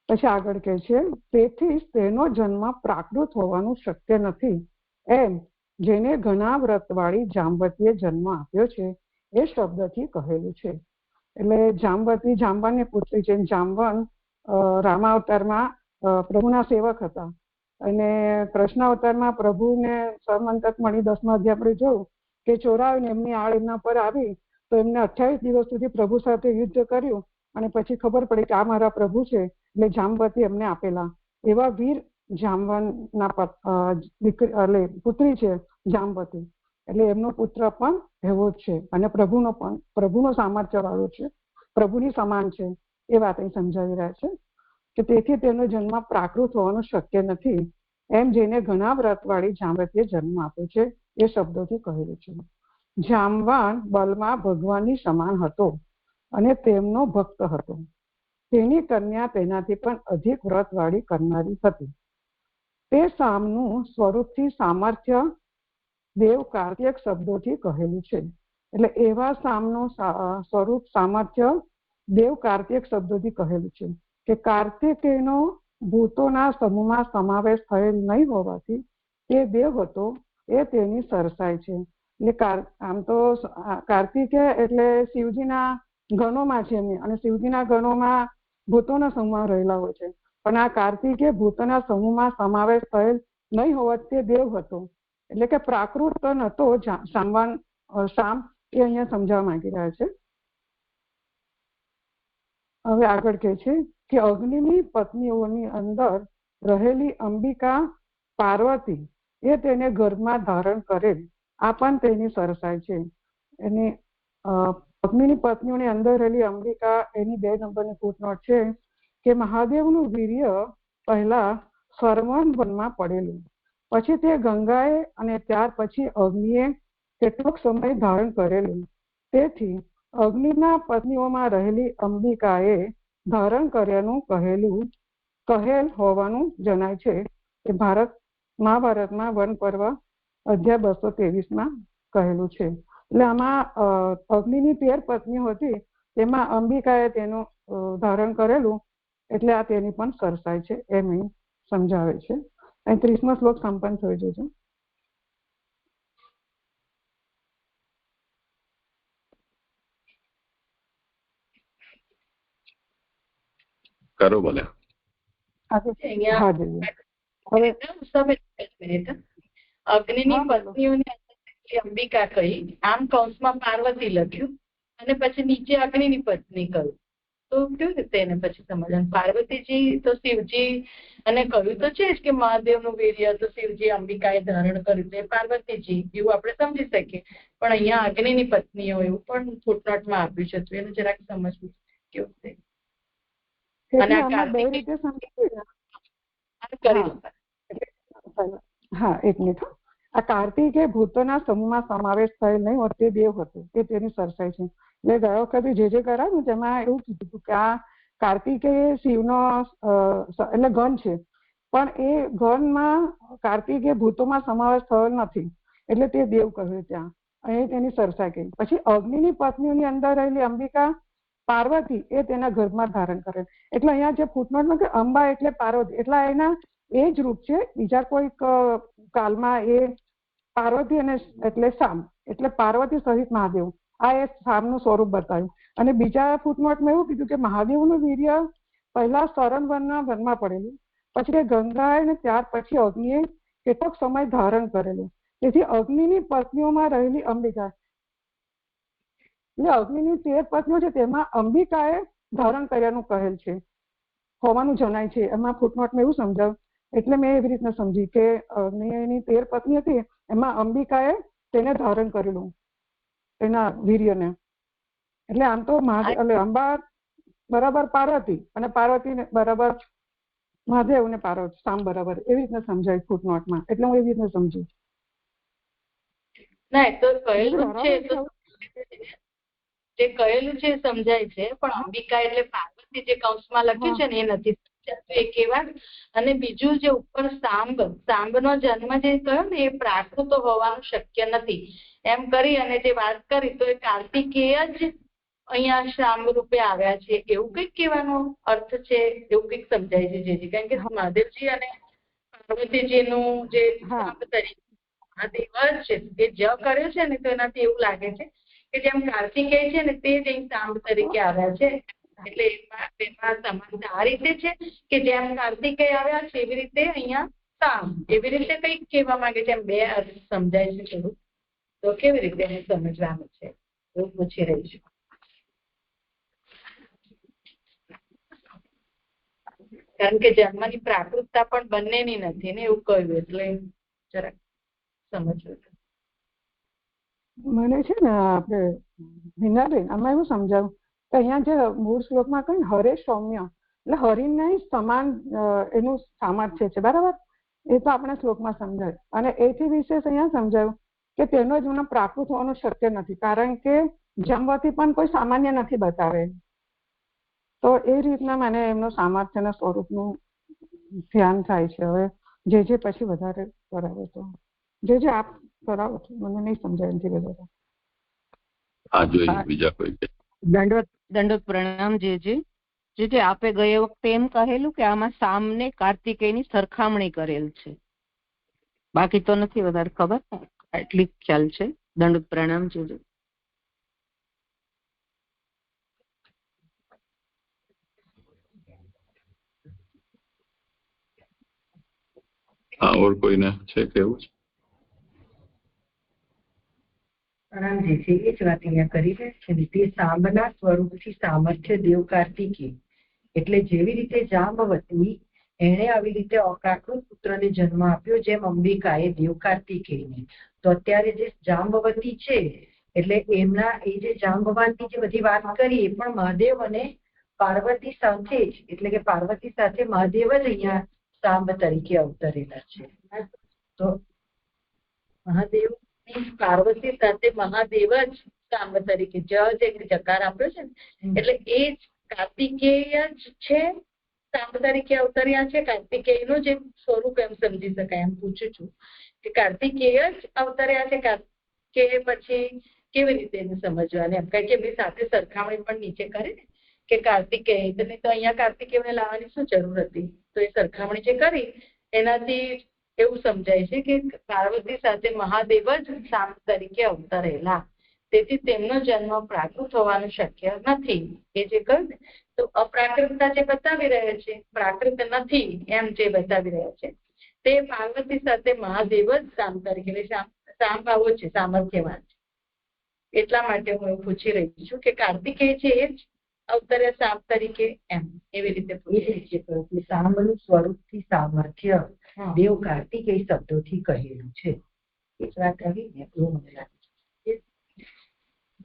G: પછી આગળ કહે છે, તેથી તેનો જન્મ પ્રાકૃત હોવાનું શક્ય નથી એમ જેને ઘણા વ્રતવાળી જાંબતીએ જન્મ આપ્યો છે એ શબ્દથી કહેલું છે. એટલે જાંબતી જાંબાની પુત્રી છે. જાંબન રામાવતારમાં પ્રભુના સેવક હતા અને કૃષ્ણ અવતારમાં પ્રભુને સમંતક મણી 10મા અધ્યાય આપણે જોયું કે ચોરાવીને એમની આળ એમના પર આવી તો એમને 28 દિવસ સુધી પ્રભુ સાથે યુદ્ધ કર્યું અને પછી ખબર પડી કે આ મારા પ્રભુ છે, એટલે જાંબતી એમને આપેલા. એવા વીર જાંબનના પુત્રી છે જાંબતી, એટલે એમનો પુત્ર પણ એવો જ છે અને પ્રભુનો સામર્થ્ય વાળો છે, પ્રભુની સમાન છે. એ વાત અહીં સમજાવી રહ્યા છે કે તેથી તેનો જન્મ પ્રાકૃત હોવાનું શક્ય નથી એમ જેને ઘણા વ્રતવાળી જાંબતીએ જન્મ આપ્યો છે એ શબ્દોથી કહેલું છે. જાંબવાન બલમાં ભગવાનની સમાન હતો અને તેમનો ભક્ત હતો. તેની કન્યા તેનાથી પણ અધિક વ્રતવાળી કરનારી હતી. તે સામનું સ્વરૂપથી સામર્થ્ય દેવ કાર્તિક શબ્દોથી કહેલું છે. એટલે એવા સામનું સ્વરૂપ સામર્થ્ય દેવ કાર્તિક શબ્દોથી કહેલું છે કે કાર્તિકેયનો ભૂતોના સમૂહમાં સમાવેશ થયેલ નહીં હોવાથી તે દેવ હતો એ તેની સરસાઈ છે. એટલે આમ તો કાર્તિકે એટલે શિવજીના ગણોમાં છે અને શિવજીના ગણોમાં ભૂતોના સમૂહમાં રહેલા હોય છે, પણ આ કાર્તિકે ભૂતોના સમૂહમાં સમાવેશ થયેલ નહીં હોવાથી તે દેવ હતો. એટલે કે પ્રાકૃત નતો સામ એ અહીંયા સમજાવવા માંગી રહ્યા છે. હવે આગળ કહે છે કે અગ્નિની પત્નીઓની અંદર રહેલી અંબિકા પાર્વતી એ તેને ગર્ભમાં ધારણ કરેલ આ પણ તેની સરસાઈ છે. એની અગ્નિની પત્નીઓની અંદર રહેલી અંબિકા એની 2 નંબરની ફૂટનોટ છે કે મહાદેવનું વીર્ય પહેલા સરવણ વનમાં પડેલું, પછી તે ગંગાએ અને ત્યાર પછી અગ્નિએ કેટલોક સમય ધારણ કરેલું. તેથી અગ્નિના પત્નીઓમાં રહેલી અંબિકાએ ધારણ કર્યાનું કહેલ હોવાનું જણાય છે. એ મહાભારતમાં વન પર્વ અધ્યાય 223 કહેલું છે. એટલે આમાં અગ્નિની 13 પત્નીઓ હતી, તેમાં અંબિકાએ તેનું ધારણ કરેલું, એટલે આ તેની પણ સરસાઈ છે એમ સમજાવે છે. અહીં 30મો શ્લોક સંપન્ન થઈ જશે.
A: કરો બોલે.
E: અગ્નિની પત્નીઓને અંબિકા કહી, આમ કૌંસમાં પાર્વતી લખ્યું અને પછી નીચે અગ્નિની પત્ની કહ્યું. તો કેવી રીતે એને પછી સમજવાનું? પાર્વતીજી તો શિવજી અને કહ્યું તો છે જ કે મહાદેવનું વીર્ય તો શિવજી અંબિકાએ ધારણ કર્યું છે, પાર્વતીજી એવું આપણે સમજી શકીએ. પણ અહીંયા અગ્નિની પત્નીઓ એવું પણ ફૂટનોટમાં આપ્યું છે, તો એનું જરાક સમજવું કેવું છે. અને
G: હા, એક મિનિટ. આ કાર્તિક એ ભૂતોના સમૂહમાં સમાવેશ થયેલ નહીં હોત, તે દેવ હતો, એ તેની સરસાઈ છે. એટલે ગયા વખતે જે કરાવ્યું તેમાં એવું કીધું હતું કે આ કાર્તિકે શિવનો એટલે ગણ છે, પણ એ ગણમાં કાર્તિકે ભૂતોમાં સમાવેશ થયેલ નથી, એટલે તે દેવ કહ્યું ત્યાં. અહીં તેની સરસાઈ કહી. પછી અગ્નિની પત્નીઓની અંદર રહેલી અંબિકા પાર્વતી એ તેના ગર્ભમાં ધારણ કરે. એટલે અહીંયા જે ફૂટનોટમાં કે અંબા એટલે પાર્વતી, એટલે એના એ જ રૂપ છે. બીજા કોઈક કાલમાં એ પાર્વતી અને એટલે શામ, એટલે પાર્વતી સહિત મહાદેવ, આ એ શામનું સ્વરૂપ બતાવ્યું. અને બીજા ફૂટનોટમાં એવું કીધું કે મહાદેવનું વીર્ય પહેલા સરણવનના વનમાં પડેલું, પછી ગંગાએ અને ત્યાર પછી અગ્નિએ કેટલોક સમય ધારણ કરેલું. તેથી અગ્નિની પત્નીઓમાં રહેલી અંબિકા, એટલે અગ્નિની 13 પત્નીઓ છે, તેમાં અંબિકાએ ધારણ કર્યાનું કહેલ છે હોવાનું જણાય છે. એમાં ફૂટનોટમાં એવું સમજાવ્યું, એટલે મેં એવી રીતના સમજી કે અગ્નિની 13 પત્ની હતી, એમાં અંબિકાએ તેને ધારણ કરેલું એના વીર્યને. એટલે આમ તો એટલે અંબા બરાબર પાર્વતી અને પાર્વતી બરાબર મહાદેવ ને પાર્વતી શામ બરાબર, એવી રીતના સમજાય ફૂટનોટમાં. એટલે હું એવી રીતના સમજુ.
E: ના, તો કહેલું છે, જે કહેલું છે સમજાય છે, પણ અંબિકા એટલે પાર્વતી જે કૌંસમાં લખ્યું છે ને એ નથી સમજાતું એક વાર. અને બીજું જે ઉપર સાંબનો જન્મ જે કહ્યો ને એ પ્રાકૃત હોવાનું શક્ય નથી એમ કરી અને જે વાત કરી, તો એ કાર્તિકેય જ અહીંયા શામ રૂપે આવ્યા છે એવું કંઈક કહેવાનો અર્થ છે, એવું કંઈક સમજાય છે જેથી. કારણ કે મહાદેવજી અને પાર્વતીજીનું જે શાંબ તરીકે મહાદેવ છે એ જ કર્યો છે ને, તો એનાથી એવું લાગે છે કે જેમ કાર્તિકેય છે ને તે જ અહીં શાંબ તરીકે આવ્યા છે. એટલે એમાં સમાનતા આ રીતે છે કે જેમ કાર્તિકેય આવ્યા છે એવી રીતે અહીંયા શામ, એવી રીતે કંઈક કહેવા માંગે છે. એમ બે અર્થ સમજાય છે થોડું, તો કેવી રીતે હું સમજવાનું છે એવું પૂછી રહી છું. કારણ કે જન્મની પ્રાકૃતતા પણ બંનેની નથી ને એવું કહ્યું, એટલે જરાક સમજવું.
G: મને છે ને આપણે હિનાબેન આમાં એવું સમજાવું કે અહીંયા જે મૂળ શ્લોકમાં કહ્યું હરે સૌમ્ય, એટલે હરિને સમાન એનું સામર્થ્ય છે, બરાબર? એ તો આપણે શ્લોકમાં સમજાય. અને એથી વિશેષ અહીંયા સમજાયું કે તેનો જ પ્રાકૃત હોવાનું શક્ય નથી, કારણ કે જમવાથી પણ કોઈ સામાન્ય નથી બતાવે. તો એ રીતના મને એમનું સામર્થ્યના સ્વરૂપનું ધ્યાન થાય છે. હવે જે પછી વધારે કરાવે તો જે આપ કરાવો છો, મને નહીં સમજાય એનાથી વધારે.
A: હા, જોઈએ બીજા કોઈ.
H: દંડવત પ્રણામ. જે આપે ગયે વખતે એમ કહેલું કે આમાં શામ ને કાર્તિકેયની સરખામણી કરેલ છે, બાકી તો નથી વધારે ખબર, એટલી ખ્યાલ છે. દંડવત પ્રણામ.
A: હા, ઓર કોઈને છે કેવું છે?
E: પ્રણામજી છે એ જ વાત અહીંયા કરી રહ્યા છે ને, તે સાંબના સ્વરૂપથી સામર્થ્ય દેવ કાર્તિકી, એટલે જેવી રીતે જાંબવતી
I: એણે આવી રીતે અપ્રાકૃત પુત્રને જન્મ આપ્યો, જેમ અંબિકાએ દેવ કાર્તિકેયને. તો અત્યારે જે જાંબવતી છે એટલે એમના એ જે જાંબવાનની જે બધી વાત કરી એ પણ મહાદેવ અને પાર્વતી સાથે જ, એટલે કે પાર્વતી સાથે મહાદેવ જ અહીંયા સાંબ તરીકે અવતરેલા છે. તો મહાદેવ પાર્વતી સાથે મહાદેવ જ સાંબ તરીકે જકાર આપ્યો છે ને, એટલે એ જ કાર્તિકેય જ છે, સાંબ તરીકે અવતર્યા છે. કાર્તિકેયનું જે સ્વરૂપ એમ સમજી શકાય એમ પૂછું છું કે કાર્તિકેય જ અવતર્યા છે કે પછી કેવી રીતે એને સમજવાની એમ, કારણ કે એમની સાથે સરખામણી પણ નીચે કરે ને કે કાર્તિકેય, તો અહીંયા કાર્તિકેયને લાવવાની શું જરૂર હતી? તો એ સરખામણી જે કરી એનાથી એવું સમજાય છે કે પાર્વતી સાથે મહાદેવ જ સાંબ તરીકે અવતરેલા, તેથી તેમનો જન્મ પ્રાકૃત હોવાનું શક્ય નથી. એ જે કહ્યું ને, તો અપ્રાકૃતતા જે બતાવી રહ્યા છે, પ્રાકૃત નથી એમ જે બતાવી રહ્યા છે, તે પાર્વતી સાથે મહાદેવ જ સાંબ તરીકે, સાંબ આવો છે, સામર્થ્યવાન છે. એટલા માટે હું એવું પૂછી રહી છું કે કાર્તિકેય છે એ જ અવતર્યા સાંબ તરીકે એમ, એવી રીતે સાંબનું સ્વરૂપથી સામર્થ્ય દેવ કાર્તિકેય શબ્દોથી કહેલું છે.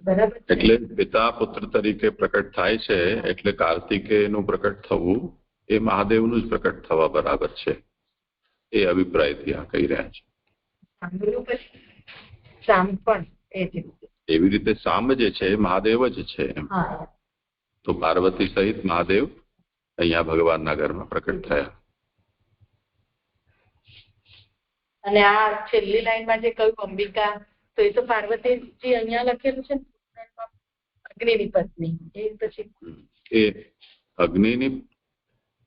I: બરાબર.
A: એટલે પિતા પુત્ર તરીકે પ્રકટ થાય છે, એટલે કાર્તિકેયનું પ્રકટ થવું એ મહાદેવનું જ પ્રકટ થવા બરાબર છે, એ અભિપ્રાયથી આ કહી રહ્યા છે.
I: સાંબ પણ
A: એવી રીતે સાંબ જે છે મહાદેવ જ છે એમ. તો પાર્વતી સહિત મહાદેવ અહીંયા ભગવાનના ઘરમાં પ્રકટ થયા.
I: અને આ છેલ્લી લાઈનમાં જે કહ્યું અંબિકા, તો એ તો પાર્વતીજી અહીંયા લખેલું છે અગ્નિની પત્ની. એ પછી
A: એ અગ્નિની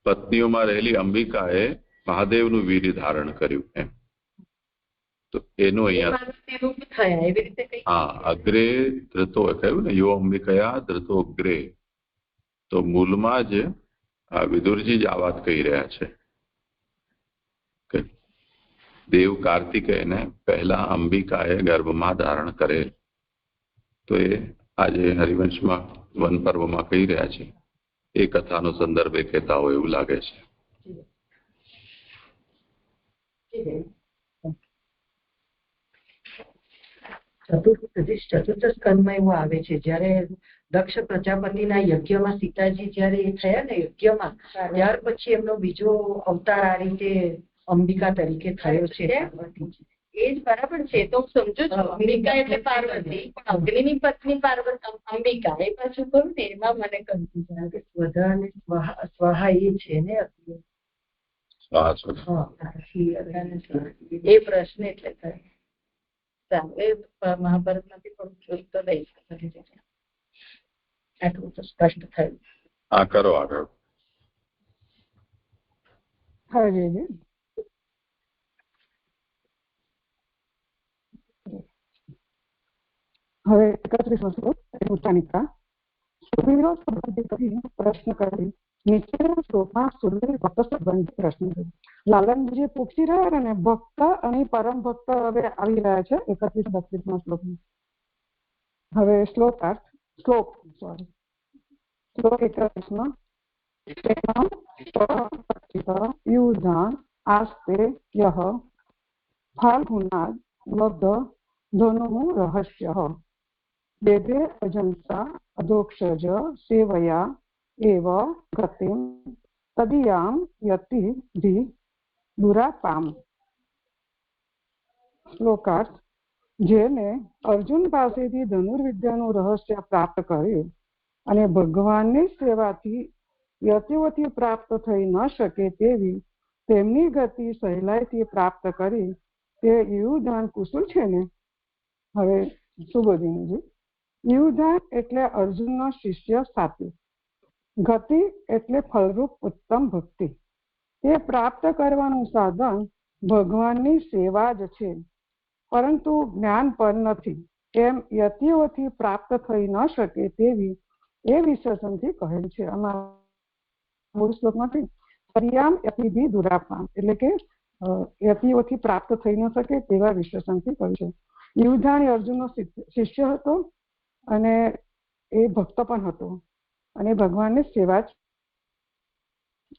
A: પત્નીઓમાં રહેલી અંબિકાએ મહાદેવનું વીર્ય ધારણ કર્યું એમ. તો એનું અહીંયા હા અગ્રે ધૃતો કહ્યું ને, યો અંબિકયા ધૃતો અગ્રે. તો મૂળમાં જ વિદુરજી જ આ વાત કહી રહ્યા છે કે દેવ કાર્તિકેયને પહેલા અંબિકાએ ગર્ભમાં ધારણ કરે. તો એ આજે હરિવંશમાં વન પર્વમાં કહી રહ્યા છે. એ કથાનો સંદર્ભ એ કહેતા હોય એવું લાગે છે.
I: ચતુર્થ સ્કંદમાં એવું આવે છે, જયારે દક્ષ પ્રજાપતિના યજ્ઞમાં સીતાજી જયારે એ થયા ને યજ્ઞમાં, ત્યાર પછી એમનો બીજો અવતાર આ રીતે અંબિકા તરીકે થયો છે. એ જ બરાબર છે, તો હું સમજુ છું અંબિકા એટલે પાર્વતી, પણ અગ્નિની પત્ની પાર્વતી અંબિકા એ પાછું કહ્યું ને, એમાં મને કન્ફ્યુઝન કે સ્વધા અને સ્વાહા એ છે ને એ પ્રશ્ન એટલે થાય. મહાભારત માંથી પણ જોઈ તો લઈ આટલું તો સ્પષ્ટ થયું.
A: હા કરો આગળ.
G: હવે 31 શ્લોક ઉત્તાનિકા. પ્રશ્ન કરી નીચેના શ્લોકમાં સુરવીર ભક્ત સંબંધિત પ્રશ્ન કર્યો. લાલનજી પૂછી રહ્યા ને ભક્ત અને પરમ ભક્ત હવે આવી રહ્યા છે 31-32 શ્લોકમાં. હવે શ્લોક 31માં યુધાન આસ્તે યહ ફાલ્ગુનાદ લબ્ધ ધનુઃ રહસ્ય વેદે અજંતા અધોક્ષજ સેવયા એવ ગતિમ તદિયામ યતિ ધિ દુરાપામ. શ્લોકાર્થ. જેને અર્જુન પાસેથી ધનુર્વિદ્યાનું રહસ્ય પ્રાપ્ત કર્યું અને ભગવાનની સેવાથી યતિઓથી પ્રાપ્ત થઈ ન શકે તેવી તેમની ગતિ સહેલાઈથી પ્રાપ્ત કરી તે યુધાન કુશળ છે ને. હવે સુબોધિનીજી, યુધાન એટલે અર્જુનનો શિષ્ય સાથી, ગતિ એટલે ફલરૂપ ઉત્તમ ભક્તિ. તે પ્રાપ્ત કરવાનું સાધન ભગવાનની સેવા જ છે, પરંતુ જ્ઞાન પર નથી એમ યતિઓથી પ્રાપ્ત થઈ ન શકે તેવી એ વિશેષણથી કહેલ છે. આમાં મૂળ શ્લોકમાંથી પર્યામ યતિભી દુરાપામ એટલે કે યતિઓથી પ્રાપ્ત થઈ ન શકે તેવા વિશેષણથી કહ્યું છે. યુધાન એ અર્જુનનો શિષ્ય હતો અને એ ભક્ત પણ હતો અને ભગવાનની સેવા જ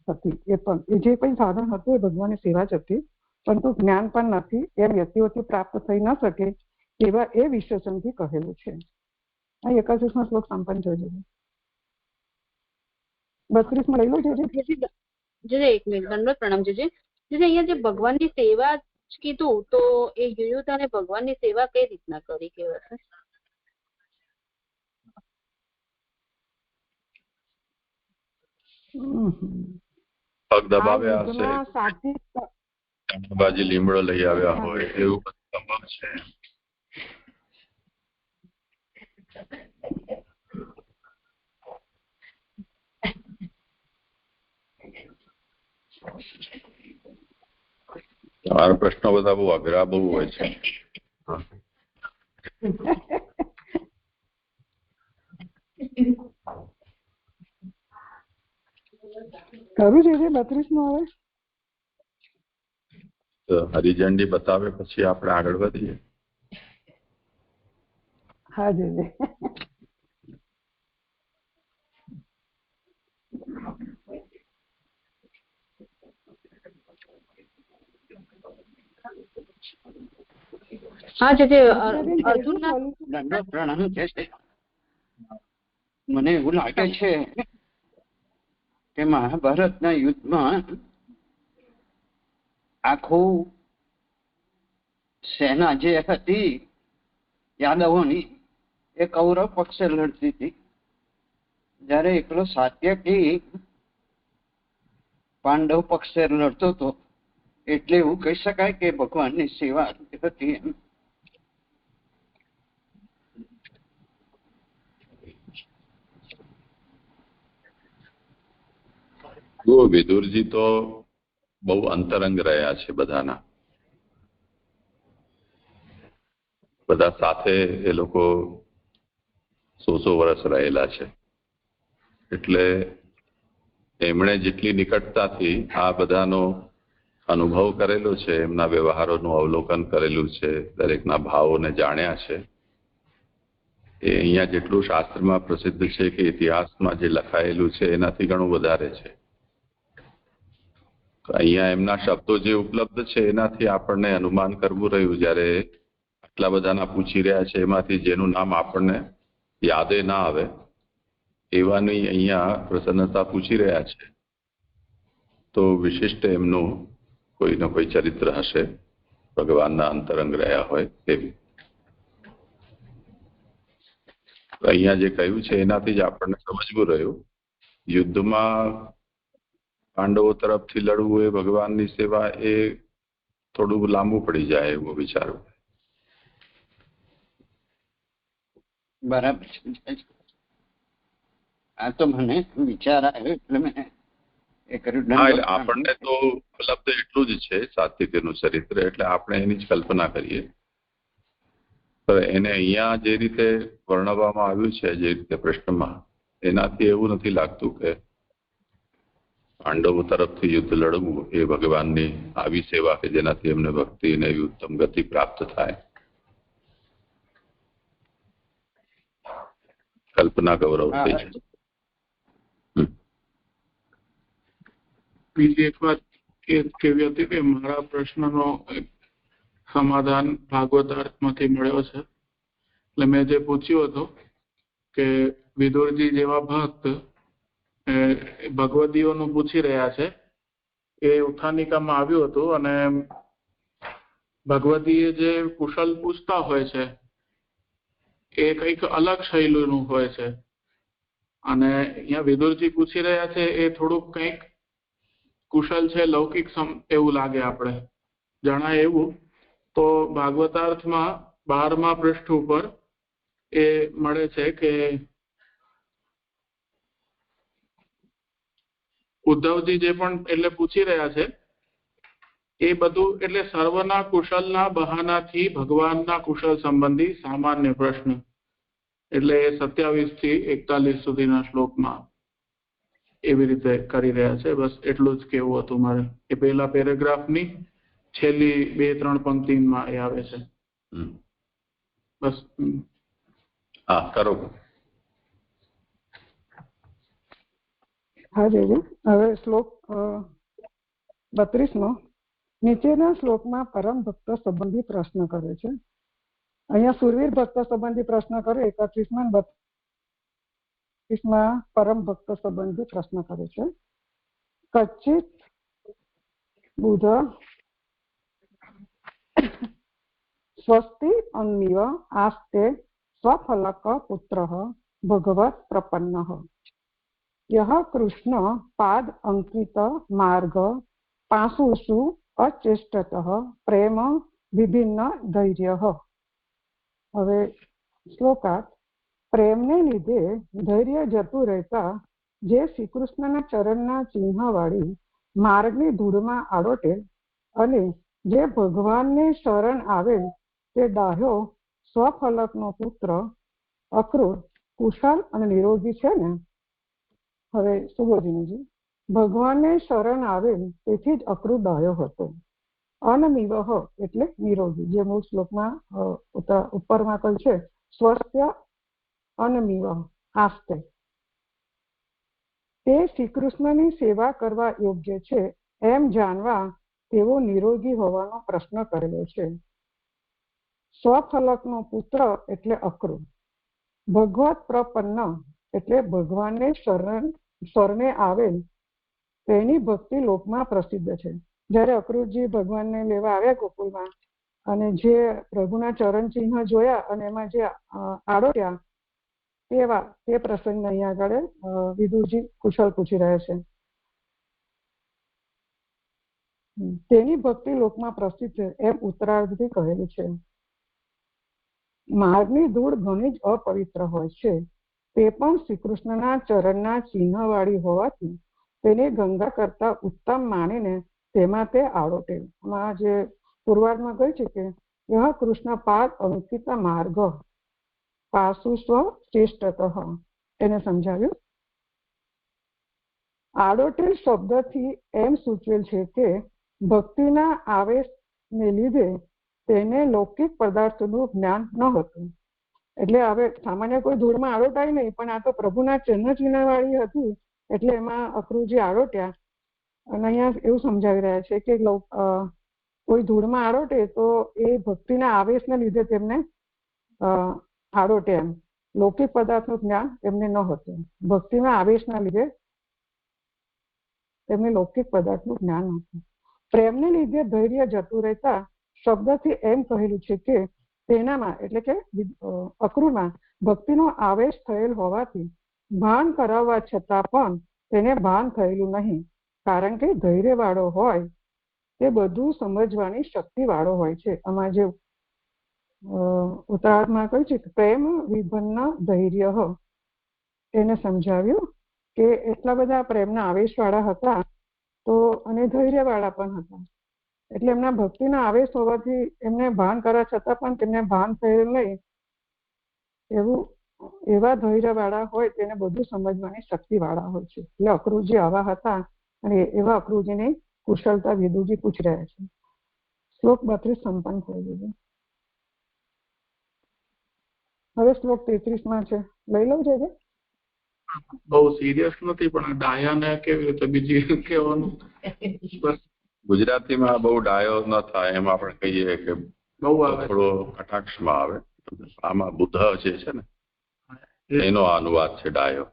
G: હતી. એ પણ એ જે કંઈ સાધન હતું એ ભગવાનની સેવા જ હતી, પરંતુ જ્ઞાન પણ નથી એમ વ્યક્તિઓથી પ્રાપ્ત થઈ ન શકે એવા એ વિશેષણથી કહેલું છે. આ 21મો શ્લોક સંપન્ન જોજો. 32માં લઈ લો જોજો.
F: એક મિનિટ, દંડવત પ્રણામ જીજી. અહીંયા જે ભગવાનની સેવા કીધું તો એ યુયુધાને ભગવાનની સેવા કઈ રીતના કરી કહેવાય?
A: પગ દબાવ્યા હશે, બાજી લીમડો લઈ આવ્યા હોય એવું સંભવ છે. તમારા પ્રશ્નો બધા બહુ અઘરા બહુ હોય છે.
G: કરું છે 32માં હવે
A: તો હરિઝંડી બતાવે પછી આપણે આગળ વધીએ.
G: હા જી.
F: હા જે અર્જુનના
H: દંડવત પ્રણામ છે. મને એવું લાગે છે કે મહાભારતના યુદ્ધમાં આખું સેના જે હતી યાદવોની એ કૌરવ પક્ષે લડતી હતી, જયારે એકલો સાત્યકી પાંડવ પક્ષે લડતો હતો. એટલે એવું કહી શકાય કે ભગવાનની સેવા હતી એમ.
A: વિદુરજી તો બહુ અંતરંગ રહ્યા છે બધાના. બધા સાથે એ લોકો 100 વર્ષ રહેલા છે. એટલે એમણે જેટલી નિકટતાથી આ બધાનો અનુભવ કરેલો છે, એમના વ્યવહારોનું અવલોકન કરેલું છે, દરેકના ભાવોને જાણ્યા છે, એ અહીંયા જેટલું શાસ્ત્રમાં પ્રસિદ્ધ છે કે ઇતિહાસમાં જે લખાયેલું છે એનાથી ઘણું વધારે છે. અહીંયા એમના શબ્દો જે ઉપલબ્ધ છે એનાથી આપણને અનુમાન કરવું રહ્યું. જ્યારે આટલા બધાના પૂછી રહ્યા છે એમાંથી જેનું નામ આપણને યાદે ના આવે એવાની અહીંયા પ્રસન્નતા પૂછી રહ્યા છે, તો વિશિષ્ટ એમનું કોઈનો કોઈ ચરિત્ર હશે, ભગવાનના અંતરંગ રહ્યા હોય એવી. અહીંયા જે કહ્યું છે એનાથી જ આપણને સમજવું રહ્યું. યુદ્ધમાં પાંડવો તરફથી લડવું એ ભગવાનની સેવા એ થોડું લાંબુ પડી જાય એવું વિચારું.
H: બરાબર છે. આ તો મને વિચાર આવ્યો એટલે મેં એ કર્યું.
A: આપણને તો ઉપલબ્ધ એટલું જ છે સાત્વિકનું ચરિત્ર, એટલે આપણે એની જ કલ્પના કરીએ. પણ એને અહીંયા જે રીતે વર્ણવવામાં આવ્યું છે, જે રીતે પ્રશ્નમાં, એનાથી એવું નથી લાગતું કે પાંડવો તરફથી યુદ્ધ લડવું એ ભગવાનની આવી સેવા કે જેનાથી એમને ભક્તિ અને ઉત્તમ ગતિ પ્રાપ્ત થાય. કલ્પના ગૌરવ થઈ છે.
C: બીજી એક વાત એ કેવી હતી કે મારા પ્રશ્નનો સમાધાન ભાગવતાર્થમાંથી મળ્યો છે. એટલે મેં જે પૂછ્યું હતું કે વિદુરજી જેવા ભક્ત ભગવદીઓનું પૂછી રહ્યા છે, એ ઉત્થાનિકામાં આવ્યું હતું. અને ભગવદીએ જે કુશલ પૂછતા હોય છે એ કંઈક અલગ શૈલીનું હોય છે, અને અહીંયા વિદુરજી પૂછી રહ્યા છે એ થોડુંક કંઈક કુશલ છે, લૌકિક એવું લાગે આપણે જણાય એવું. તો ભાગવતાર્થમાં 12મા પૃષ્ઠ ઉપર એ મળે છે કે ઉદ્ધવજી જે પણ એટલે પૂછી રહ્યા છે એ બધું એટલે સર્વના કુશલના બહાનાથી ભગવાનના કુશલ સંબંધી સામાન્ય પ્રશ્ન. એટલે 27 થી 41 સુધીના શ્લોકમાં એવી રીતે કરી રહ્યા છે. બસ એટલું જ કેવું હતું મારે. એ પહેલા પેરેગ્રાફની છેલ્લી 2-3 પંક્તિમાં એ આવે છે. બસ.
A: હા, કરો.
G: હા જી. હવે શ્લોક 32મો નીચેના શ્લોકમાં પરમ ભક્ત સંબંધી પ્રશ્ન કરે છે. અહીંયા સુરવીર ભક્ત સંબંધી પ્રશ્ન કરે. 31માં 32માં પરમ ભક્ત સંબંધી પ્રશ્ન કરે છે. કચ્ચિત બુધ સ્વસ્તિ અન્મિવ આસ્તે સ્વફલક પુત્ર ભગવત પ્રપન્ન યહ કૃષ્ણ પાદ અંકિત માર્ગ પાસુષુ અચેષ્ટત પ્રેમ વિભિન્ન ધૈર્ય. હવે શ્લોકાર્થ. પ્રેમને લીધે ધૈર્ય જતું રહેતા જે શ્રી કૃષ્ણના ચરણના ચિહ્નવાળી માર્ગની ધૂળમાં આડોટે અને જે ભગવાનને શરણ આવેલ તે ડાહ્યો સ્વફલકનો પુત્ર અક્રૂર કુશળ અને નિરોગી છે ને. હવે સુબોધીનજી, ભગવાનને શરણ આવેલ તેથી જ અક્રૂર ડાહ્યો હતો. અનમિવ એટલે નિરોગી, જે મૂળ શ્લોકમાં ઉપરમાં કહ્યું છે સ્વસ્ત્ય અનમિવ આસ્તે. તે શ્રી કૃષ્ણની સેવા કરવા યોગ્ય છે એમ જાણવા તેવો નિરોગી હોવાનો પ્રશ્ન કરેલો છે. સ્વફલકનો પુત્ર એટલે અક્રૂર. ભગવત પ્રપન્ન એટલે ભગવાનને શરણે આવેલ તેની ભક્તિ લોકમાં પ્રસિદ્ધ છે. જ્યારે અક્રૂરજી ભગવાનને લેવા આવ્યા ગોકુળમાં અને જે પ્રભુના ચરણ ચિહ્ન જોયા અને એમાં જે આડોટ્યા તે પ્રસંગને અહીંયા આગળ વિદુરજી કુશળ પૂછી રહ્યા છે. તેની ભક્તિ લોકમાં પ્રસિદ્ધ છે એમ ઉત્તરાર્ધથી કહેલું છે. માર્ગની ધૂળ ઘણી જ અપવિત્ર હોય છે. તે પણ શ્રી કૃષ્ણના ચરણના ચિહ્નવાળી હોવાથી તેને ગંગા કરતા ઉત્તમ માનીને તેમાં તે આડોટે. આમાં જે પૂર્વાર્ધમાં કહ્યું છે કે યહ કૃષ્ણ પાદ અંકિત માર્ગ પાસુસ્વ ચેષ્ટત, એને સમજાવ્યું. આડોટેલ શબ્દથી એમ સૂચવેલ છે કે ભક્તિના આવેશને લીધે તેને લૌકિક પદાર્થનું જ્ઞાન ન હતું. એટલે હવે સામાન્ય કોઈ ધૂળમાં આડોટાય નહીં, પણ આ તો પ્રભુના ચિહ્નવાળી હતી એટલે એમાં અક્રૂરજી આડોટ્યા. અને અહીંયા એવું સમજાવી રહ્યા છે કે કોઈ ધૂળમાં આડોટે તો એ ભક્તિના આવેશને લીધે તેમને આડોટે એમ. લૌકિક પદાર્થનું જ્ઞાન તેમને ન હતું. ભક્તિના આવેશના લીધે તેમને લૌકિક પદાર્થનું જ્ઞાન હતું. પ્રેમને લીધે ધૈર્ય જતું રહેતા શબ્દથી એમ કહેલું છે કે તેનામાં એટલે કે અક્રૂરમાં ભક્તિનો આવેશ થયેલ હોવાથી ભાન કરાવવા છતાં પણ તેને ભાન થયેલું નહીં. કારણ કે ધૈર્ય વાળો હોય તે બધું સમજવાની શક્તિ વાળો હોય છે. આમાં જે ઉત્તરાર્ધમાં કહ્યું છે પ્રેમ વિભિન્ન ધૈર્ય, એને સમજાવ્યું કે એટલા બધા પ્રેમના આવેશ વાળા હતા તો અને ધૈર્ય વાળા પણ હતા. એટલે એમના ભક્તિના આવેશ હોવાથી એમને ભાન કરવા છતાં પણ તેમને ભાન થયેલું નહીં. એવા ધૈર્ય વાળા હોય તેને બધું સમજવાની શક્તિ વાળા હોય છે. એટલે અક્રૂરજી આવા હતા અને એવા અક્રૂરજીની કુશળતા વિદુજી પૂછી રહ્યા છે. શ્લોક 32 સંપન્ન થઈ ગયું. હવે શ્લોક 33માં છે, લઈ લઉં છે.
C: બહુ સિરિયસ નથી પણ ડાયાને કેવી રીતે બીજી કહેવાનું.
A: ગુજરાતીમાં બહુ ડાયો ન થાય એમ આપણે કહીએ કે બહુ થોડો કટાક્ષમાં આવે. આમાં બુદ્ધ જે છે ને એનો અનુવાદ છે ડાયો.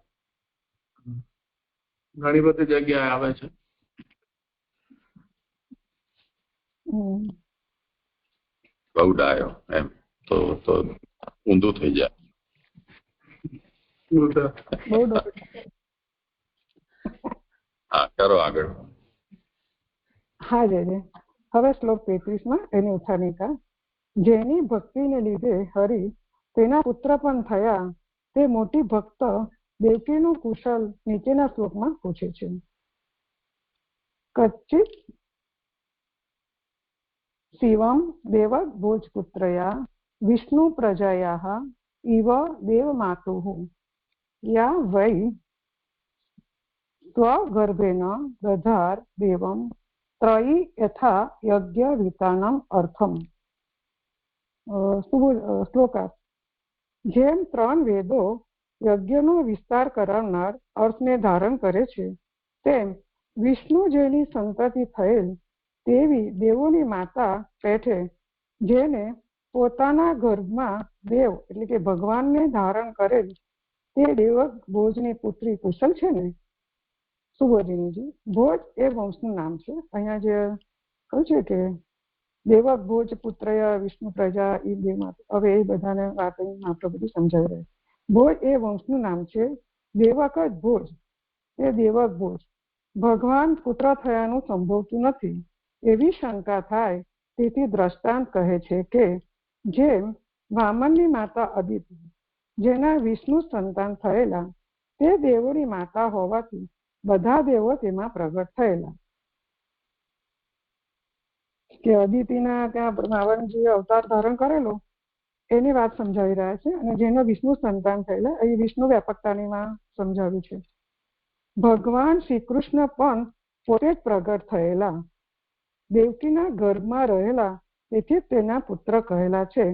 C: ઘણી બધી જગ્યાએ આવે છે.
A: બહુ ડાયો એમ તો ઊંધું થઈ જાય. હા, કરો આગળ.
G: હા જય. હવે શ્લોક 33માં એની ઉત્થાનિકા. જેની ભક્તિને લીધે હરિ તેના પુત્ર પણ થયા તે મોટી ભક્ત દેવકીનું કુશલ નીચેના શ્લોકમાં પૂછે છે. કચ્ચિત શિવમ દેવ ભોજપુત્રયા વિષ્ણુ પ્રજાયા ઇવ દેવ માતુઃ યા વૈ સ્વગર્ભેન દધાર દેવમ ત્રયી યથા યજ્ઞ વિતાનમ અર્થમ. શ્લોકાર્થ. જેમ 3 વેદો યજ્ઞનો વિસ્તાર કરાવનાર અર્થને ધારણ કરે છે તેમ વિષ્ણુ જેની સંતતિ થયેલ તેવી દેવોની માતા પેઠે જેને પોતાના ગર્ભમાં દેવ એટલે કે ભગવાનને ધારણ કરેલ તે દેવક ભોજની પુત્રી કુશલ છે ને? સુબોધિનીજી, ભોજ એ વંશનું નામ છે. અહીંયા જે કહ્યું છે કે દેવક ભોજ પુત્ર વિષ્ણુ પ્રજા એ બે માતા, હવે એ બધાને વાત માત્ર બધી સમજાવી રહી. ભોજ એ વંશનું નામ છે. દેવક જ ભોજ, એ દેવક ભોજ. ભગવાન પુત્ર થયાનું સંભવતું નથી એવી શંકા થાય તેથી દ્રષ્ટાંત કહે છે કે જેમ વામનની માતા અદિતિ જેના વિષ્ણુ સંતાન થયેલા તે દેવોની માતા હોવાથી બધા દેવો તેમાં પ્રગટ થયેલા. કે અદિતિના ત્યાં રાવણજીએ અવતાર ધારણ કરેલો એની વાત સમજાવી રહ્યા છે. અને જેનો વિષ્ણુ સંતાન થયેલા એ વિષ્ણુ વ્યાપકતાની માં સમજાવ્યું છે. ભગવાન શ્રી કૃષ્ણ પણ પોતે જ પ્રગટ થયેલા દેવકીના ગર્ભમાં રહેલા તેથી તેના પુત્ર કહેલા છે.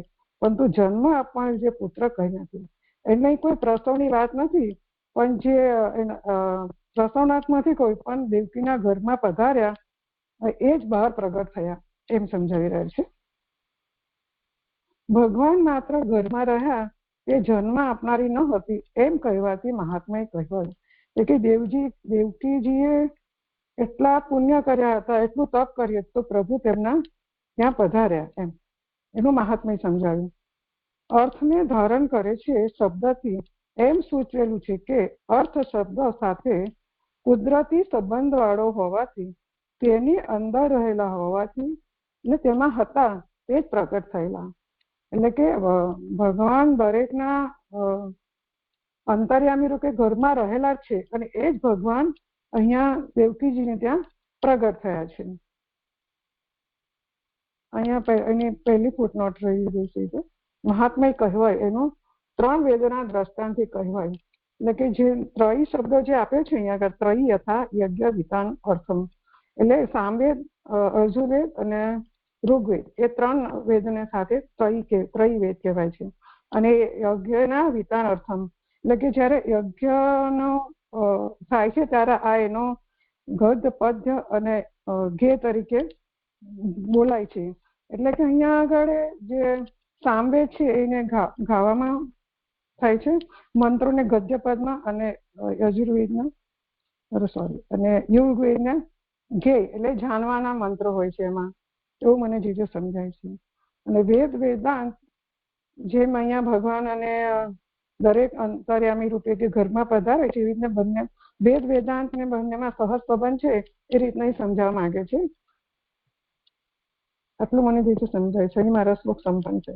G: પરંતુ જન્મ આપવાનો જે પુત્ર કહી નથી એટલે કોઈ પ્રસવની વાત નથી, પણ જે પ્રસવનાથમાંથી કોઈ પણ દેવકીના ઘરમાં પધાર્યા એ જ બહાર પ્રગટ થયા એમ સમજાવી રહ્યા છે. ભગવાન માત્ર ઘરમાં રહ્યા એ જન્મ આપનારી ન હતી એમ કહેવાથી મહાત્માએ કહેવાયું કે દેવકીજીએ એટલા પુણ્ય કર્યા હતા, એટલું તપ કર્યું તો પ્રભુ તેમના ત્યાં પધાર્યા એમ એનું મહાત્મ્ય સમજાવ્યું. અર્થને ધારણ કરે છે શબ્દથી એમ સૂચવેલું છે કે અર્થ શબ્દ સાથે કુદરતી સંબંધ વાળો હોવાથી તેની અંદર રહેલા હોવાથી ને તેમાં હતા તે જ પ્રગટ થયેલા. એટલે કે ભગવાન દરેકના અંતર્યામી રૂપે ઘરમાં રહેલા જ છે અને એ જ ભગવાન અહીંયા દેવકીજીને ત્યાં પ્રગટ થયા છે. અહીંયા એની પહેલી ફૂટનોટ રહી છે. મહાત્મા કહેવાય એનું 3 વેદના દ્રષ્ટાંતથી કહેવાય. એટલે કે જે ત્રયી શબ્દ જે આપ્યો છે અહીંયા ત્રયી યથા યજ્ઞ વિધાન અર્થમ એટલે સામવેદ, અર્જુવેદ અને ઋગ્વેદ એ 3 વેદને સાથે ત્રયી વેદ કહેવાય છે. અને યજ્ઞના વિધાન અર્થમ એટલે કે જયારે યજ્ઞનો થાય છે ત્યારે આ એનો ગદ્ય પદ્ય અને ઘે તરીકે બોલાય છે. એટલે કે અહીંયા આગળ જે સામવેદ છે એને ગાવામાં થાય છે મંત્રોને ગદ્ય પદમાં અને યજુર્વેદના અને યુગવેદના ઘે એટલે જાણવાના મંત્રો હોય છે એમાં, એવું મને જે સમજાય છે. અને વેદાંત જેમ અહીંયા ભગવાન અને દરેક અંતર્યામી રૂપે કે ઘરમાં પધારે છે એવી રીતના બંને વેદાંત ને બંનેમાં સહજ સંબંધ છે એ રીતના સમજાવવા માંગે છે. આટલું મને જે સમજાય છે. મારા શ્લોક સંપન્ન છે.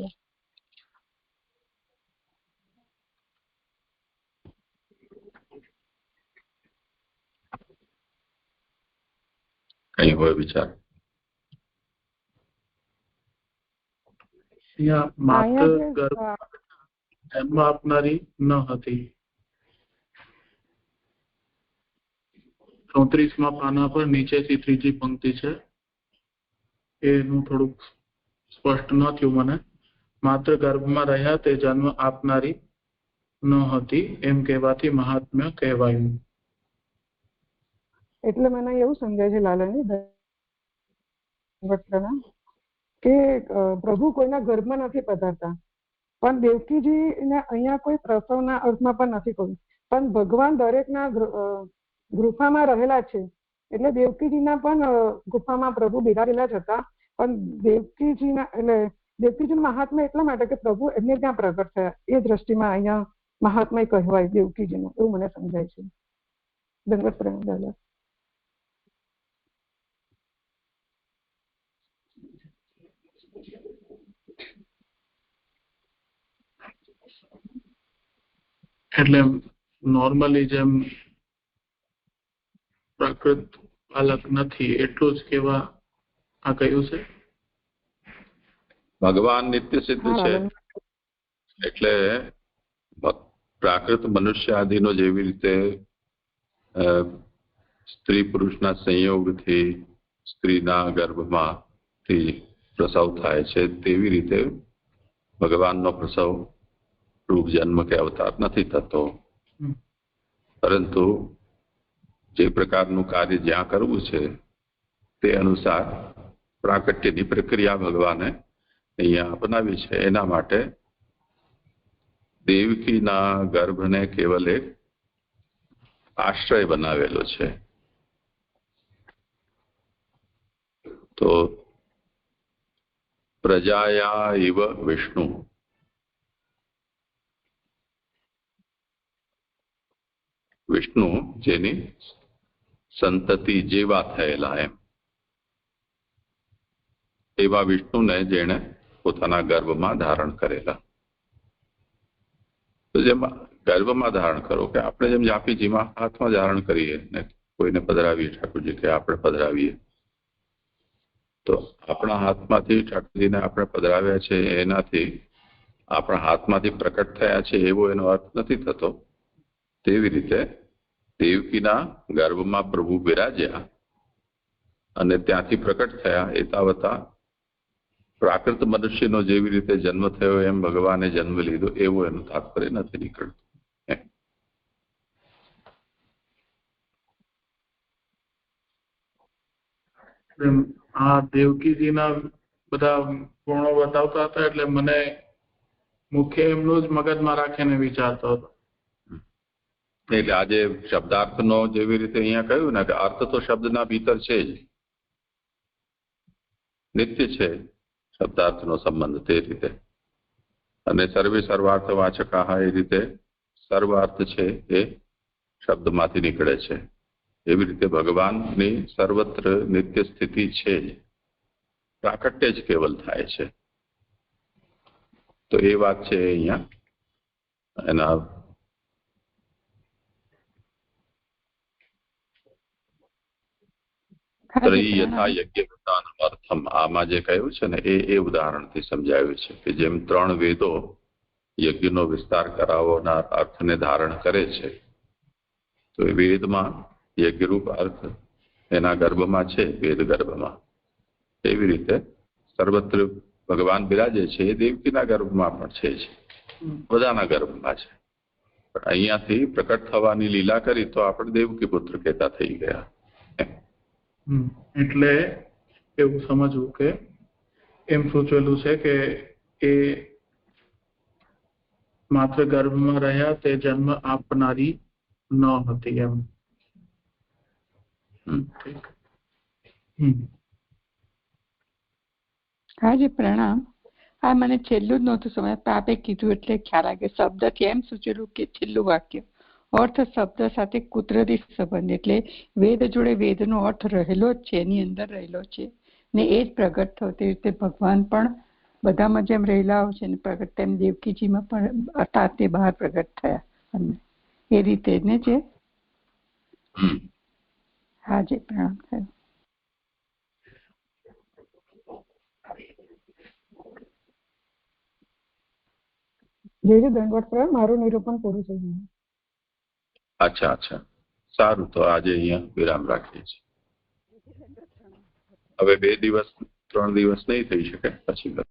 A: કઈ હોય વિચાર?
C: જન્મ આપનારી ન હતી. 34માં પાના પર નીચેથી ત્રીજી પંક્તિ છે એનું થોડુંક સ્પષ્ટ ન થયું મને. માત્ર ગર્ભમાં રહ્યા તે જન્મ આપનારી ન હતી એમ કહેવાથી મહાત્મ્ય કહેવાયું.
G: એટલે મને એવું સમજાય છે લાલાની કે પ્રભુ કોઈના ગર્ભમાં નથી પધારતા, પણ દેવકીજીને અહીંયા કોઈ પ્રસવના અર્થમાં પણ નથી કહ્યું, પણ ભગવાન દરેકના ગુફામાં રહેલા છે. એટલે દેવકીજીના પણ ગુફામાં પ્રભુ બિરાડેલા જ હતા, પણ દેવકીજીનું મહાત્મા એટલા માટે કે પ્રભુ એમને ત્યાં પ્રગટ થયા એ દ્રષ્ટિમાં અહીંયા મહાત્મા કહેવાય દેવકીજીનું, એવું મને સમજાય છે. દંડવત પ્રણામ દાદા.
C: એટલે નોર્મલી જેમ પ્રાકૃત બાલક નથી એટલું જ કેવા આ કહ્યું છે.
A: ભગવાન નિત્ય સિદ્ધ છે એટલે પ્રાકૃત મનુષ્ય આદિનો જેવી રીતે સ્ત્રી પુરુષના સંયોગથી સ્ત્રીના ગર્ભમાંથી પ્રસવ થાય છે તેવી રીતે ભગવાનનો પ્રસવ રૂપ જન્મ કે અવતાર નથી થતો, પરંતુ જે પ્રકારનું કાર્ય જ્યાં કરવું છે તે અનુસાર પ્રાકટ્યની પ્રક્રિયા ભગવાને અહીંયા અપનાવી છે. એના માટે દેવકીના ગર્ભને કેવલ એક આશ્રય બનાવેલો છે. તો પ્રજાયા ઇવ વિષ્ણુ, વિષ્ણુ જેની સંતતિ જેવા થયેલા એમ, એવા વિષ્ણુને જેણે પોતાના ગર્ભમાં ધારણ કરેલા. તો જેમ ગર્ભમાં ધારણ કરો કે આપણે જેમ જાપીજીમાં હાથમાં ધારણ કરીએ ને કોઈને પધરાવીએ, ઠાકોરજી કે આપણે પધરાવીએ, તો આપણા હાથમાંથી ઠાકોરજીને આપણે પધરાવ્યા છે એનાથી આપણા હાથમાંથી પ્રકટ થયા છે એવો એનો અર્થ નથી થતો. તેવી રીતે દેવકીના ગર્ભમાં પ્રભુ બિરાજ્યા અને ત્યાંથી પ્રકટ થયા એતાવતા પ્રાકૃત મનુષ્યનો જેવી રીતે જન્મ થયો એમ ભગવાને જન્મ લીધો એવો એનું તાત્પર્ય નથી નીકળતું.
C: આ દેવકીજીના બધા ગુણો બતાવતા હતા એટલે મને મુખ્ય એમનું જ મગજમાં રાખીને વિચારતો હતો.
A: એટલે આજે શબ્દાર્થનો જેવી રીતે અહીંયા કહ્યું ને કે અર્થ તો શબ્દના ભીતર છે જ, નિત્ય છે શબ્દાર્થનો સંબંધ તે રીતે, અને સર્વે સર્વાર્થ વાચકા એ રીતે સર્વાર્થ છે એ શબ્દમાંથી નીકળે છે. એવી રીતે ભગવાનની સર્વત્ર નિત્ય સ્થિતિ છે જ, પ્રાકટ્ય જ કેવલ થાય છે. તો એ વાત છે અહીંયા એના યથા યજ્ઞ અર્થમ, આમાં જે કહ્યું છે ને એ ઉદાહરણથી સમજાવ્યું છે કે જેમ 3 વેદો યજ્ઞનો વિસ્તાર કરાવવાના અર્થને ધારણ કરે છે, તો એ વેદમાં યજ્ઞરૂપ અર્થ એના ગર્ભમાં છે, વેદ ગર્ભમાં. એવી રીતે સર્વત્ર ભગવાન બિરાજે છે એ દેવકીના ગર્ભમાં પણ છે જ, બધાના ગર્ભમાં છે. પણ અહીંયાથી પ્રકટ થવાની લીલા કરી તો આપણે દેવકી પુત્ર કહેતા થઈ ગયા.
C: એટલે એવું સમજવું કે એમ સૂચવેલું છે કે એ માત્ર ગર્ભમાં રહ્યા તે જન્મ આપનારી ન હતી એમ.
J: હાજી પ્રણામ. આ મને છેલ્લું જ નહોતું સમજ, આપે કીધું એટલે ખ્યાલ આવે. શબ્દથી એમ સૂચેલું કે છેલ્લું વાક્ય અર્થ શબ્દ સાથે કુદરતી સંબંધ, એટલે વેદ જોડે વેદનો અર્થ રહેલો જ છે, એની અંદર રહેલો છે ને એ જ પ્રગટ થયો. તે રીતે ભગવાન પણ બધામાં જેમ રહેલા હોય છે ને પ્રગટ, તેમ દેવકીજીમાં પણ અર્થાત તે બહાર પ્રગટ થયા અને એ રીતે ને જે હાજી પ્રણામ થયો.
G: જે દંડવત પ્રણામ. મારું નિરૂપણ પૂરું થઈ ગયું.
A: અચ્છા અચ્છા, સારું. તો આજે અહીંયા વિરામ રાખીએ છીએ. હવે 2 દિવસ 3 દિવસ નહીં થઈ શકે, પછી